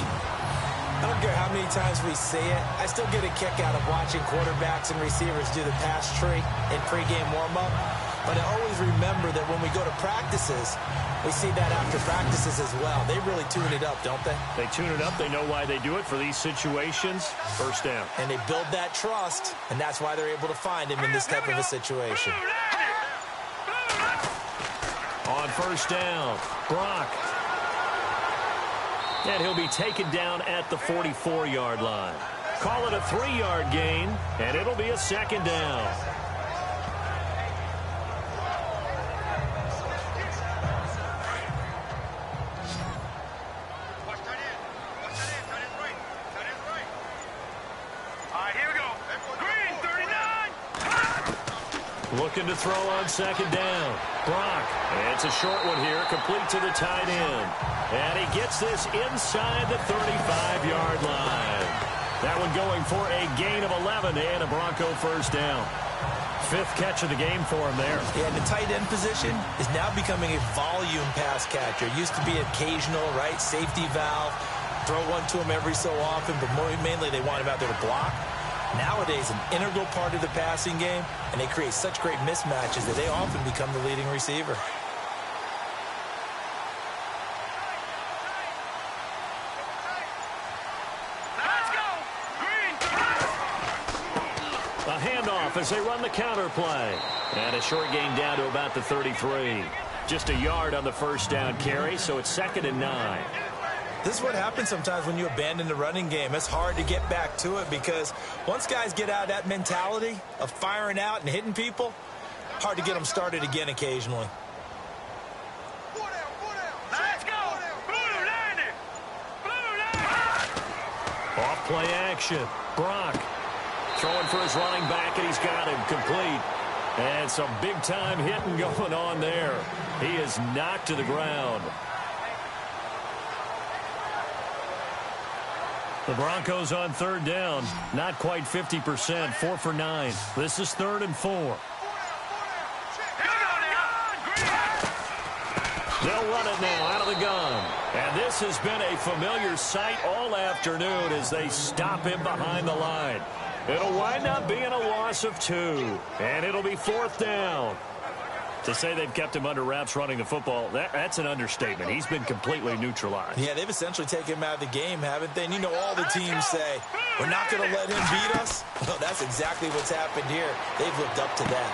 I don't care how many times we say it, I still get a kick out of watching quarterbacks and receivers do the pass tree in pregame warm-up. But I always remember that when we go to practices, we see that after practices as well. They really tune it up, don't they? They tune it up. They know why they do it for these situations. First down. And they build that trust, and that's why they're able to find him in this type of a situation. On on first down. Brock. And he'll be taken down at the 44-yard line. Call it a 3-yard gain, and it'll be a second down. Looking to throw on second down. Brock. It's a short one here, complete to the tight end. And he gets this inside the 35-yard line. That one going for a gain of 11 and a Bronco first down. 5th catch of the game for him there. Yeah, the tight end position is now becoming a volume pass catcher. It used to be occasional, right? Safety valve. Throw one to him every so often, but mainly they want him out there to block. Nowadays, an integral part of the passing game, and they create such great mismatches that they often become the leading receiver. Let's go! Green! A handoff as they run the counter play. And a short gain down to about the 33. Just a yard on the first down carry, so it's 2nd and 9. This is what happens sometimes when you abandon the running game. It's hard to get back to it because once guys get out of that mentality of firing out and hitting people, hard to get them started again occasionally. Let's go! Blue landed! Blue landed! Off play action. Brock throwing for his running back, and he's got him complete. And some big-time hitting going on there. He is knocked to the ground. The Broncos on 3rd down. Not quite 50%. 4 for 9. This is 3rd and 4. They'll run it now out of the gun. And this has been a familiar sight all afternoon as they stop him behind the line. It'll wind up being a loss of 2. And it'll be 4th down. To say they've kept him under wraps running the football, that's an understatement. He's been completely neutralized. Yeah, they've essentially taken him out of the game, haven't they? And you know all the teams say, we're not going to let him beat us. Well, that's exactly what's happened here. They've lived up to that.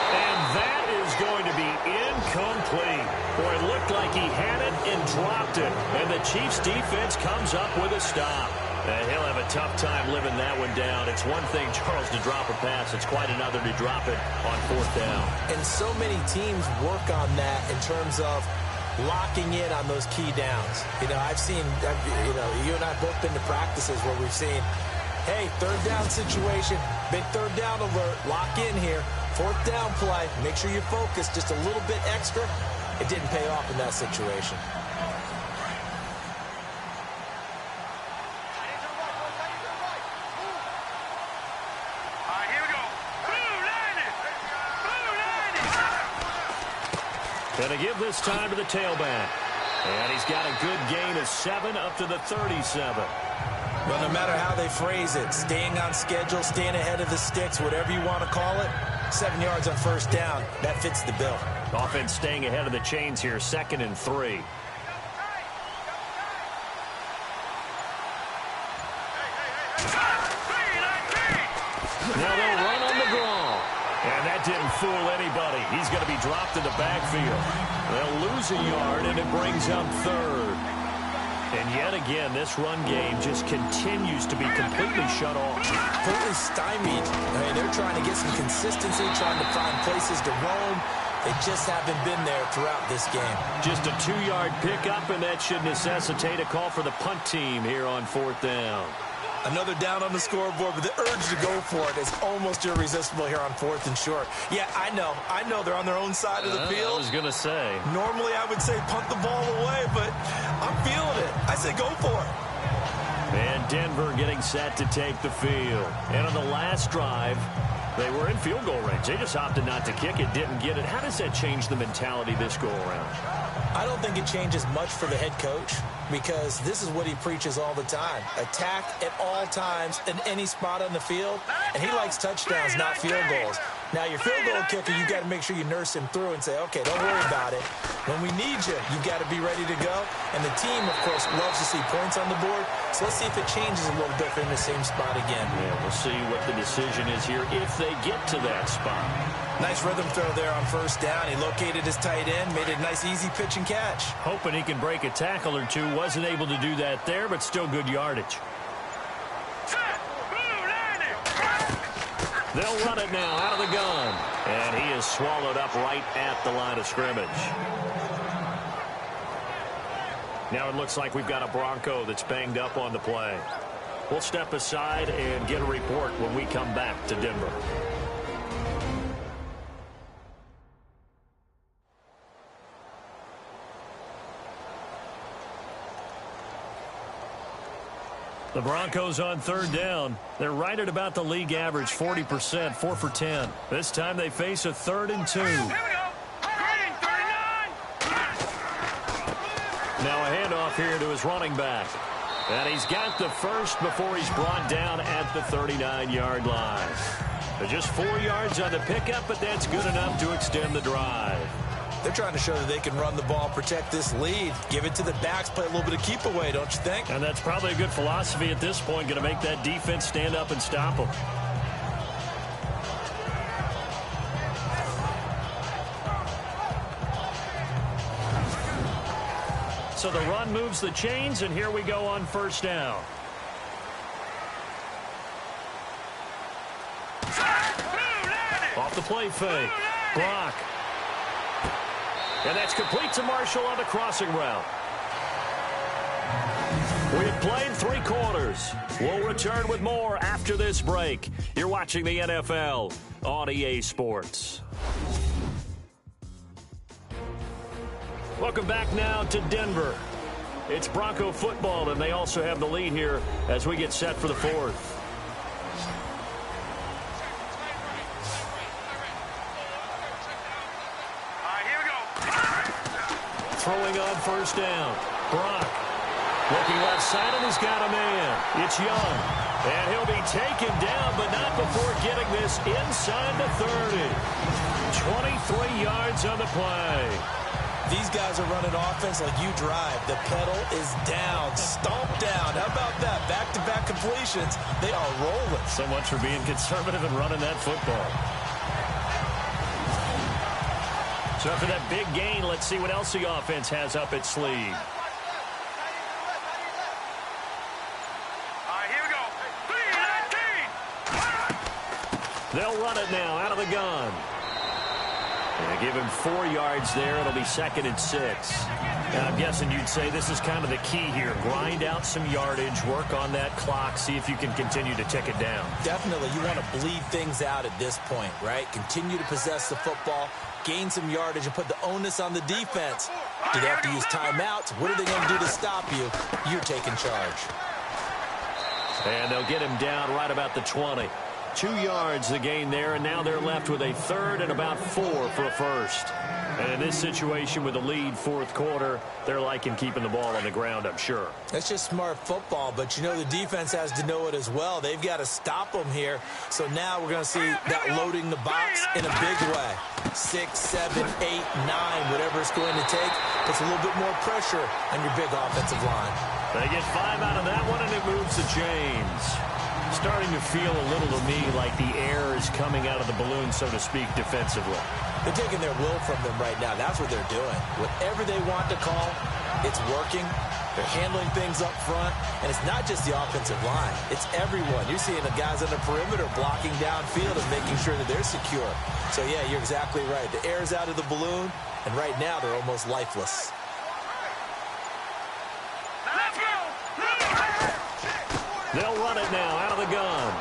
And that is going to be incomplete. Boy, it looked like he had it and dropped it. And the Chiefs defense comes up with a stop. He'll have a tough time living that one down. It's one thing, Charles, to drop a pass. It's quite another to drop it on 4th down. And so many teams work on that in terms of locking in on those key downs. You know, I've seen, you and I have both been to practices where we've seen, hey, 3rd down situation, big 3rd down alert, lock in here. 4th down play, make sure you focus just a little bit extra. It didn't pay off in that situation. Going to give this time to the tailback. And he's got a good gain of 7 up to the 37. Well, no matter how they phrase it, staying on schedule, staying ahead of the sticks, whatever you want to call it, 7 yards on first down, that fits the bill. Offense staying ahead of the chains here, 2nd and 3. Now they'll run on the draw. And that didn't fool anybody. He's going to be dropped in the backfield. They'll lose a yard, and it brings up 3rd. And yet again, this run game just continues to be completely shut off. Completely stymied. I mean, they're trying to get some consistency, trying to find places to roam. They just haven't been there throughout this game. Just a 2-yard pickup, and that should necessitate a call for the punt team here on 4th down. Another down on the scoreboard, but the urge to go for it is almost irresistible here on 4th and short. Yeah, I know they're on their own side of the field. I was going to say. Normally I would say punt the ball away, but I'm feeling it. I say go for it. And Denver getting set to take the field. And on the last drive, they were in field goal range. They just opted not to kick it, didn't get it. How does that change the mentality this go around? I don't think it changes much for the head coach because this is what he preaches all the time. Attack at all times in any spot on the field, and he likes touchdowns, not field goals. Now, your field goal kicker, you've got to make sure you nurse him through and say, okay, don't worry about it. When we need you, you've got to be ready to go. And the team, of course, loves to see points on the board. So let's see if it changes a little bit from the same spot again. Yeah, we'll see what the decision is here if they get to that spot. Nice rhythm throw there on first down. He located his tight end, made it a nice, easy pitch and catch. Hoping he can break a tackle or two. Wasn't able to do that there, but still good yardage. They'll run it now out of the gun. And he is swallowed up right at the line of scrimmage. Now it looks like we've got a Bronco that's banged up on the play. We'll step aside and get a report when we come back to Denver. The Broncos on third down. They're right at about the league average, 40%, 4 for 10. This time they face a 3rd and 2. Here we go. Green, 39. Now a handoff here to his running back. And he's got the first before he's brought down at the 39-yard line. Just 4 yards on the pickup, but that's good enough to extend the drive. They're trying to show that they can run the ball, protect this lead, give it to the backs, play a little bit of keep away, don't you think? And that's probably a good philosophy at this point, going to make that defense stand up and stop them. So the run moves the chains, and here we go on first down. Off the play fake. Block. And that's complete to Marshall on the crossing route. We have played 3 quarters. We'll return with more after this break. You're watching the NFL on EA Sports. Welcome back now to Denver. It's Bronco football, and they also have the lead here as we get set for the 4th. Throwing on first down. Brock looking left side, and he's got a man. It's Young. And he'll be taken down, but not before getting this inside the 30. 23 yards on the play. These guys are running offense like you drive. The pedal is down, stomped down. How about that? Back-to-back completions. They are rolling. So much for being conservative and running that football. So after that big gain, let's see what else the offense has up its sleeve. Here we go. 3-19. They'll run it now out of the gun. And give him 4 yards there. It'll be 2nd and 6. And I'm guessing you'd say this is kind of the key here. Grind out some yardage, work on that clock, see if you can continue to tick it down. Definitely. You want to bleed things out at this point, right? Continue to possess the football, gain some yardage, and put the onus on the defense. Do they have to use timeouts? What are they going to do to stop you? You're taking charge. And they'll get him down right about the 20. 2 yards the gain there, and now they're left with a 3rd and about 4 for a first. And in this situation with the lead 4th quarter, they're liking keeping the ball on the ground, I'm sure. That's just smart football, but you know the defense has to know it as well. They've got to stop them here. So now we're going to see that loading the box in a big way. 6, 7, 8, 9, whatever it's going to take, puts a little bit more pressure on your big offensive line. They get 5 out of that one, and it moves the chains. Starting to feel a little to me like the air is coming out of the balloon, so to speak, defensively. They're taking their will from them right now. That's what they're doing. Whatever they want to call, it's working. They're handling things up front. And it's not just the offensive line. It's everyone. You're seeing the guys on the perimeter blocking downfield and making sure that they're secure. So, yeah, you're exactly right. The air's out of the balloon, and right now they're almost lifeless. They'll run it now out of the gun.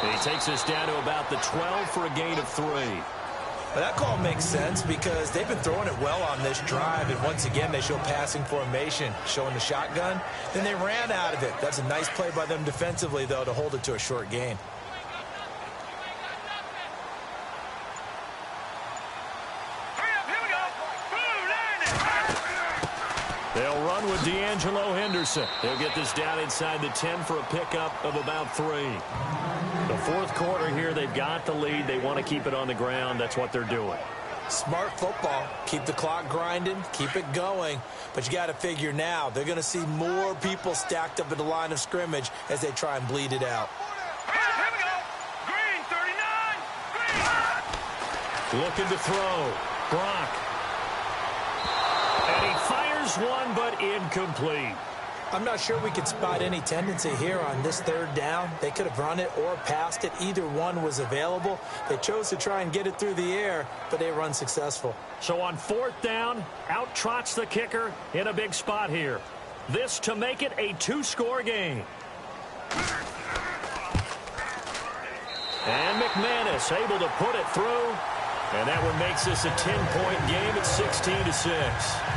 And he takes us down to about the 12 for a gain of 3. Well, that call makes sense because they've been throwing it well on this drive, and once again they show passing formation, showing the shotgun. Then they ran out of it. That's a nice play by them defensively, though, to hold it to a short gain. They'll run with D'Angelo Henderson. They'll get this down inside the 10 for a pickup of about 3. The fourth quarter here, they've got the lead. They want to keep it on the ground. That's what they're doing. Smart football. Keep the clock grinding. Keep it going. But you got to figure now they're going to see more people stacked up at the line of scrimmage as they try and bleed it out. Here we go. Green, 39. Green. Looking to throw. Brock. And he fires one, but incomplete. I'm not sure we could spot any tendency here on this third down. They could have run it or passed it. Either one was available. They chose to try and get it through the air, but they were unsuccessful. So on fourth down, out trots the kicker in a big spot here. This to make it a two-score game. And McManus able to put it through. And that one makes this a 10-point game at 16-6.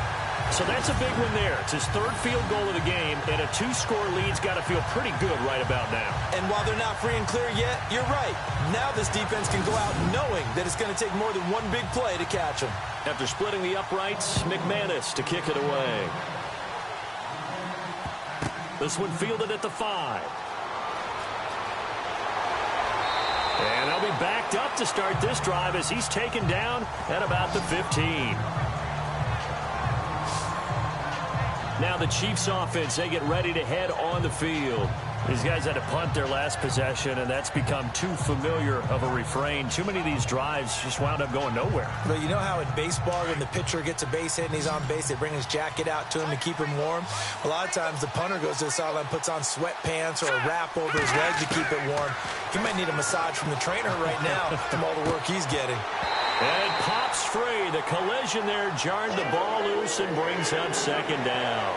So that's a big one there. It's his third field goal of the game, and a two-score lead's got to feel pretty good right about now. And while they're not free and clear yet, you're right. Now this defense can go out knowing that it's going to take more than one big play to catch them. After splitting the uprights, McManus to kick it away. This one fielded at the 5. And they'll be backed up to start this drive as he's taken down at about the 15. Now the Chiefs offense, they get ready to head on the field. These guys had to punt their last possession, and that's become too familiar of a refrain. Too many of these drives just wound up going nowhere. But you know how in baseball, when the pitcher gets a base hit and he's on base, they bring his jacket out to him to keep him warm? A lot of times the punter goes to the sideline, puts on sweatpants or a wrap over his leg to keep it warm. He might need a massage from the trainer right now from all the work he's getting. And it pops free. The collision there jarred the ball loose and brings up second down.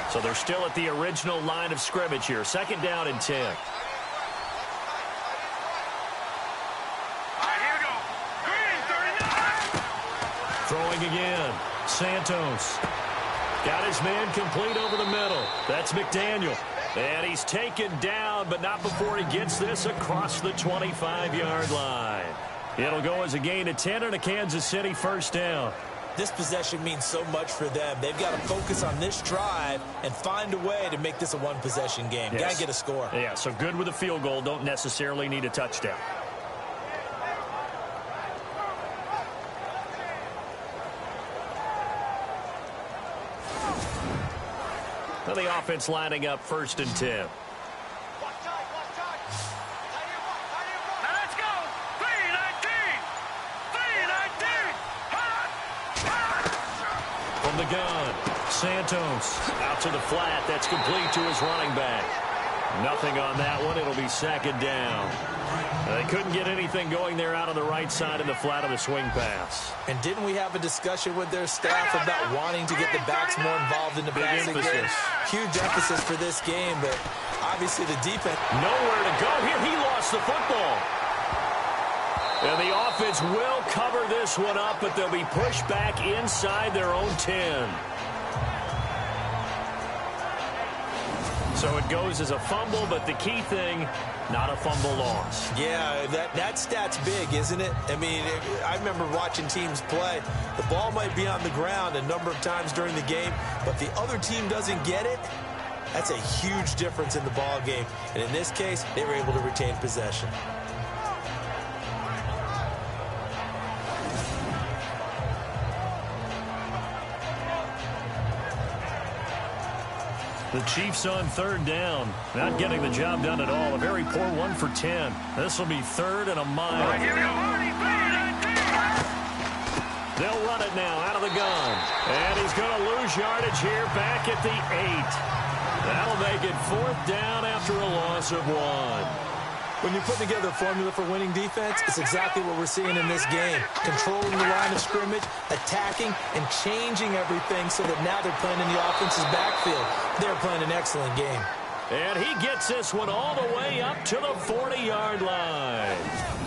So they're still at the original line of scrimmage here. Second down and 10. All right, here we go. Green, 39. Throwing again. Santos. Got his man complete over the middle. That's McDaniel. And he's taken down, but not before he gets this across the 25-yard line. It'll go as a gain of 10 and a Kansas City first down. This possession means so much for them. They've got to focus on this drive and find a way to make this a one-possession game. Yes. Got to get a score. Yeah, so good with a field goal. Don't necessarily need a touchdown. Well, the offense lining up first and 10. Now let's go. 319. 319. From the gun, Santos out to the flat. That's complete to his running back. Nothing on that one. It'll be second down. They couldn't get anything going there out on the right side of the flat of the swing pass. And didn't we have a discussion with their staff about wanting to get the backs more involved in the passing game? Huge emphasis for this game, but obviously the defense. Nowhere to go here. He lost the football. And the offense will cover this one up, but they'll be pushed back inside their own 10. So it goes as a fumble, but the key thing, not a fumble loss. Yeah, that stat's big, isn't it? I mean, I remember watching teams play. The ball might be on the ground a number of times during the game, but the other team doesn't get it. That's a huge difference in the ball game. And in this case, they were able to retain possession. The Chiefs on third down. Not getting the job done at all. A very poor 1 for 10. This will be third and a mile. All right, here we go. 319. They'll run it now out of the gun. And he's going to lose yardage here back at the 8. That'll make it fourth down after a loss of 1. When you put together a formula for winning defense, it's exactly what we're seeing in this game. Controlling the line of scrimmage, attacking, and changing everything so that now they're playing in the offense's backfield. They're playing an excellent game. And he gets this one all the way up to the 40-yard line.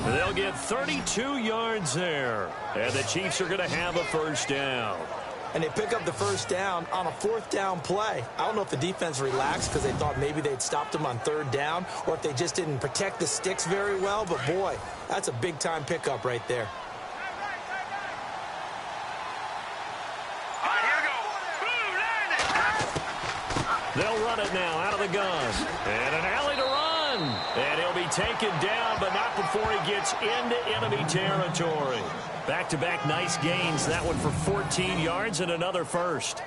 They'll get 32 yards there. And the Chiefs are going to have a first down. And they pick up the first down on a fourth down play. I don't know if the defense relaxed because they thought maybe they'd stopped them on third down or if they just didn't protect the sticks very well. But, boy, that's a big-time pickup right there. All right, here we go. Blue landing. They'll run it now out of the gun. And an alley to run. And he'll be taken down, but not before he gets into enemy territory. Back-to-back nice gains. That one for 14 yards and another first.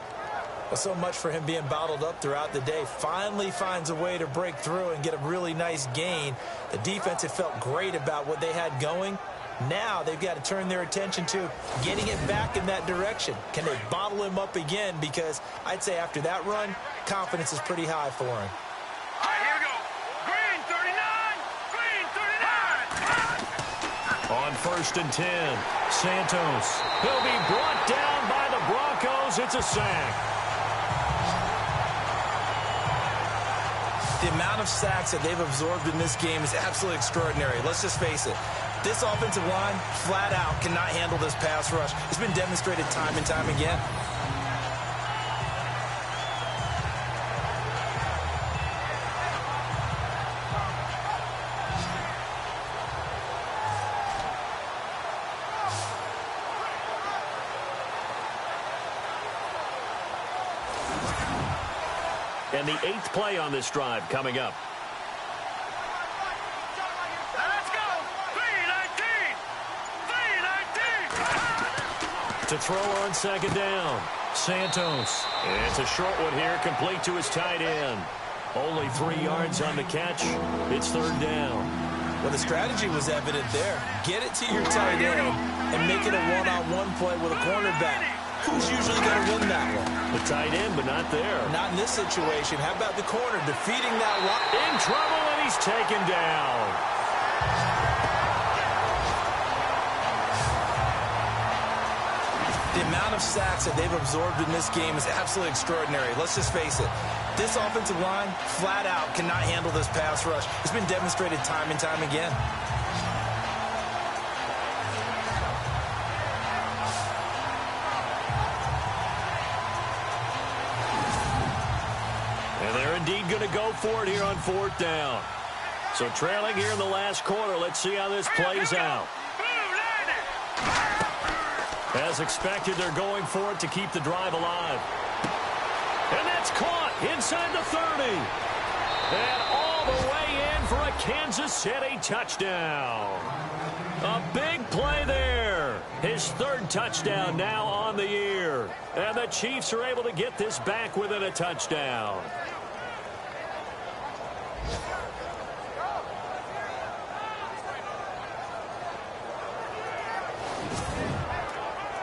Well, so much for him being bottled up throughout the day. Finally finds a way to break through and get a really nice gain. The defense had felt great about what they had going. Now they've got to turn their attention to getting it back in that direction. Can they bottle him up again? Because I'd say after that run, confidence is pretty high for him. All right, here we go. Green 39. Green 39. On 1st and 10, Santos. He'll be brought down by the Broncos. It's a sack. The amount of sacks that they've absorbed in this game is absolutely extraordinary. Let's just face it. This offensive line, flat out, cannot handle this pass rush. It's been demonstrated time and time again. And the 8th play on this drive coming up. Let's go. 3-19. 3-19. To throw on 2nd down, Santos. It's a short one here, complete to his tight end. Only 3 yards on the catch. It's 3rd down. Well, the strategy was evident there. Get it to your tight end and make it a one-on-one play with a cornerback. Who's usually going to win that one? The tight end, but not there. Not in this situation. How about the corner defeating that line? In trouble, and he's taken down. The amount of sacks that they've absorbed in this game is absolutely extraordinary. Let's just face it. This offensive line, flat out, cannot handle this pass rush. It's been demonstrated time and time again. And they're indeed going to go for it here on 4th down. So trailing here in the last quarter, let's see how this plays out. As expected, they're going for it to keep the drive alive. And that's caught inside the 30. And all the way in for a Kansas City touchdown. A big play there. His 3rd touchdown now on the year. And the Chiefs are able to get this back within a touchdown.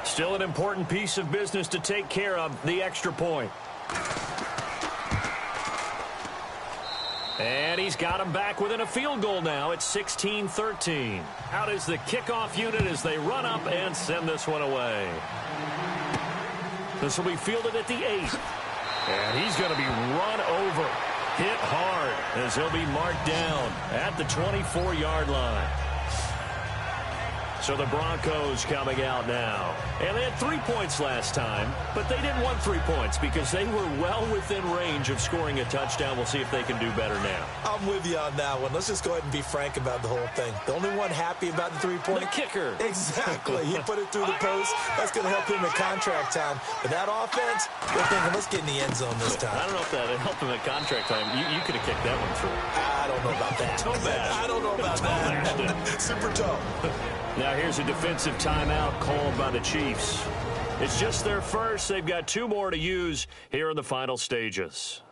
Still an important piece of business to take care of, the extra point. And he's got him back within a field goal now. It's 16-13. Out is the kickoff unit as they run up and send this one away. This will be fielded at the 8. And he's going to be run over, hit hard, as he'll be marked down at the 24-yard line. So the Broncos coming out now. And they had 3 points last time, but they didn't want 3 points because they were well within range of scoring a touchdown. We'll see if they can do better now. I'm with you on that one. Let's just go ahead and be frank about the whole thing. The only one happy about the 3-point. The kicker. Exactly. He put it through the post. That's going to help him at contract time. But that offense, they're thinking, let's get in the end zone this time. I don't know if that helped him at contract time. You could have kicked that one through. I don't know about that. I don't know about that. Super toe. Now here's a defensive timeout called by the Chiefs. It's just their first. They've got 2 more to use here in the final stages.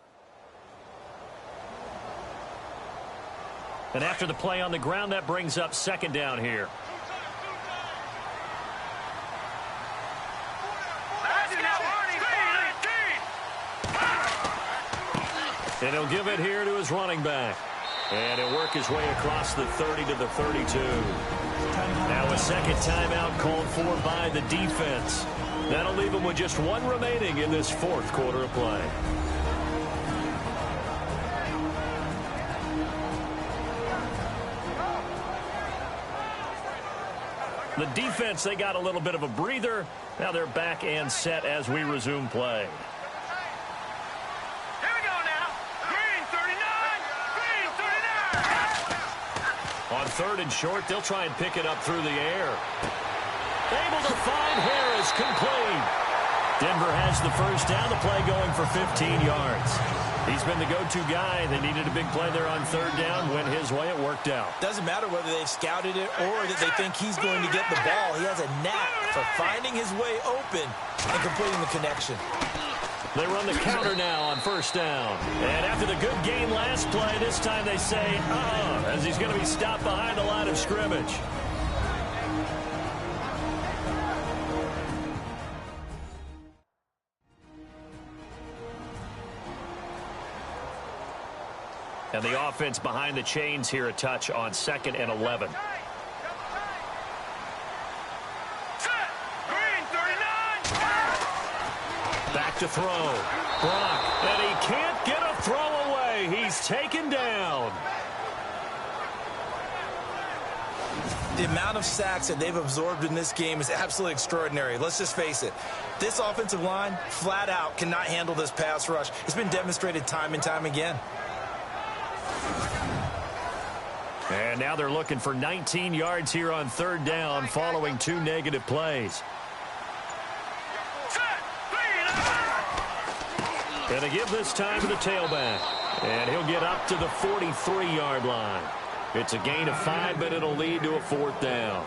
And after the play on the ground, that brings up 2nd down here. And he'll give it here to his running back. And he'll work his way across the 30 to the 32. Now a second timeout called for by the defense. That'll leave him with just 1 remaining in this 4th quarter of play. The defense, they got a little bit of a breather. Now they're back and set as we resume play. On 3rd and short, they'll try and pick it up through the air. Able to find Harris, complete. Denver has the first down, the play going for 15 yards. He's been the go-to guy. They needed a big play there on third down. Went his way. It worked out. Doesn't matter whether they've scouted it or that they think he's going to get the ball. He has a knack for finding his way open and completing the connection. They run the counter now on first down. And after the good game last play, this time they say, as he's going to be stopped behind the line of scrimmage. And the offense behind the chains here a touch on 2nd and 11. Back to throw. Brock, and he can't get a throw away. He's taken down. The amount of sacks that they've absorbed in this game is absolutely extraordinary. Let's just face it. This offensive line, flat out, cannot handle this pass rush. It's been demonstrated time and time again. And now they're looking for 19 yards here on third down following 2 negative plays. And they give this time to the tailback. And he'll get up to the 43-yard line. It's a gain of 5, but it'll lead to a 4th down.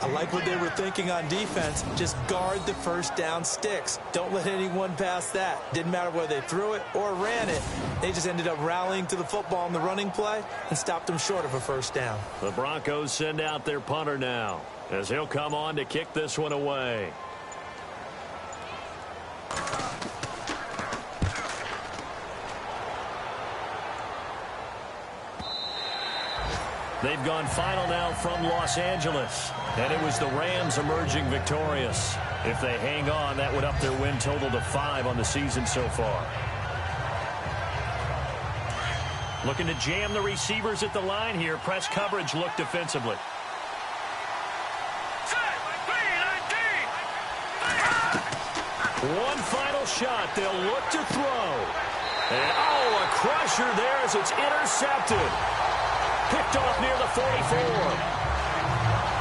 I like what they were thinking on defense. Just guard the first down sticks. Don't let anyone pass that. Didn't matter whether they threw it or ran it. They just ended up rallying to the football on the running play and stopped them short of a first down. The Broncos send out their punter now as he'll come on to kick this one away. They've gone final now from Los Angeles, and it was the Rams emerging victorious. If they hang on, that would up their win total to 5 on the season so far. Looking to jam the receivers at the line here. Press coverage look defensively. One final shot. They'll look to throw. And, a crusher there as it's intercepted. Picked off near the 44.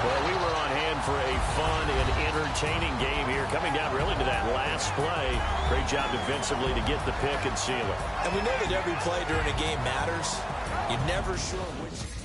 Well, we were on hand for a fun and entertaining game here. Coming down really to that last play. Great job defensively to get the pick and seal it. And we know that every play during a game matters. You're never sure which...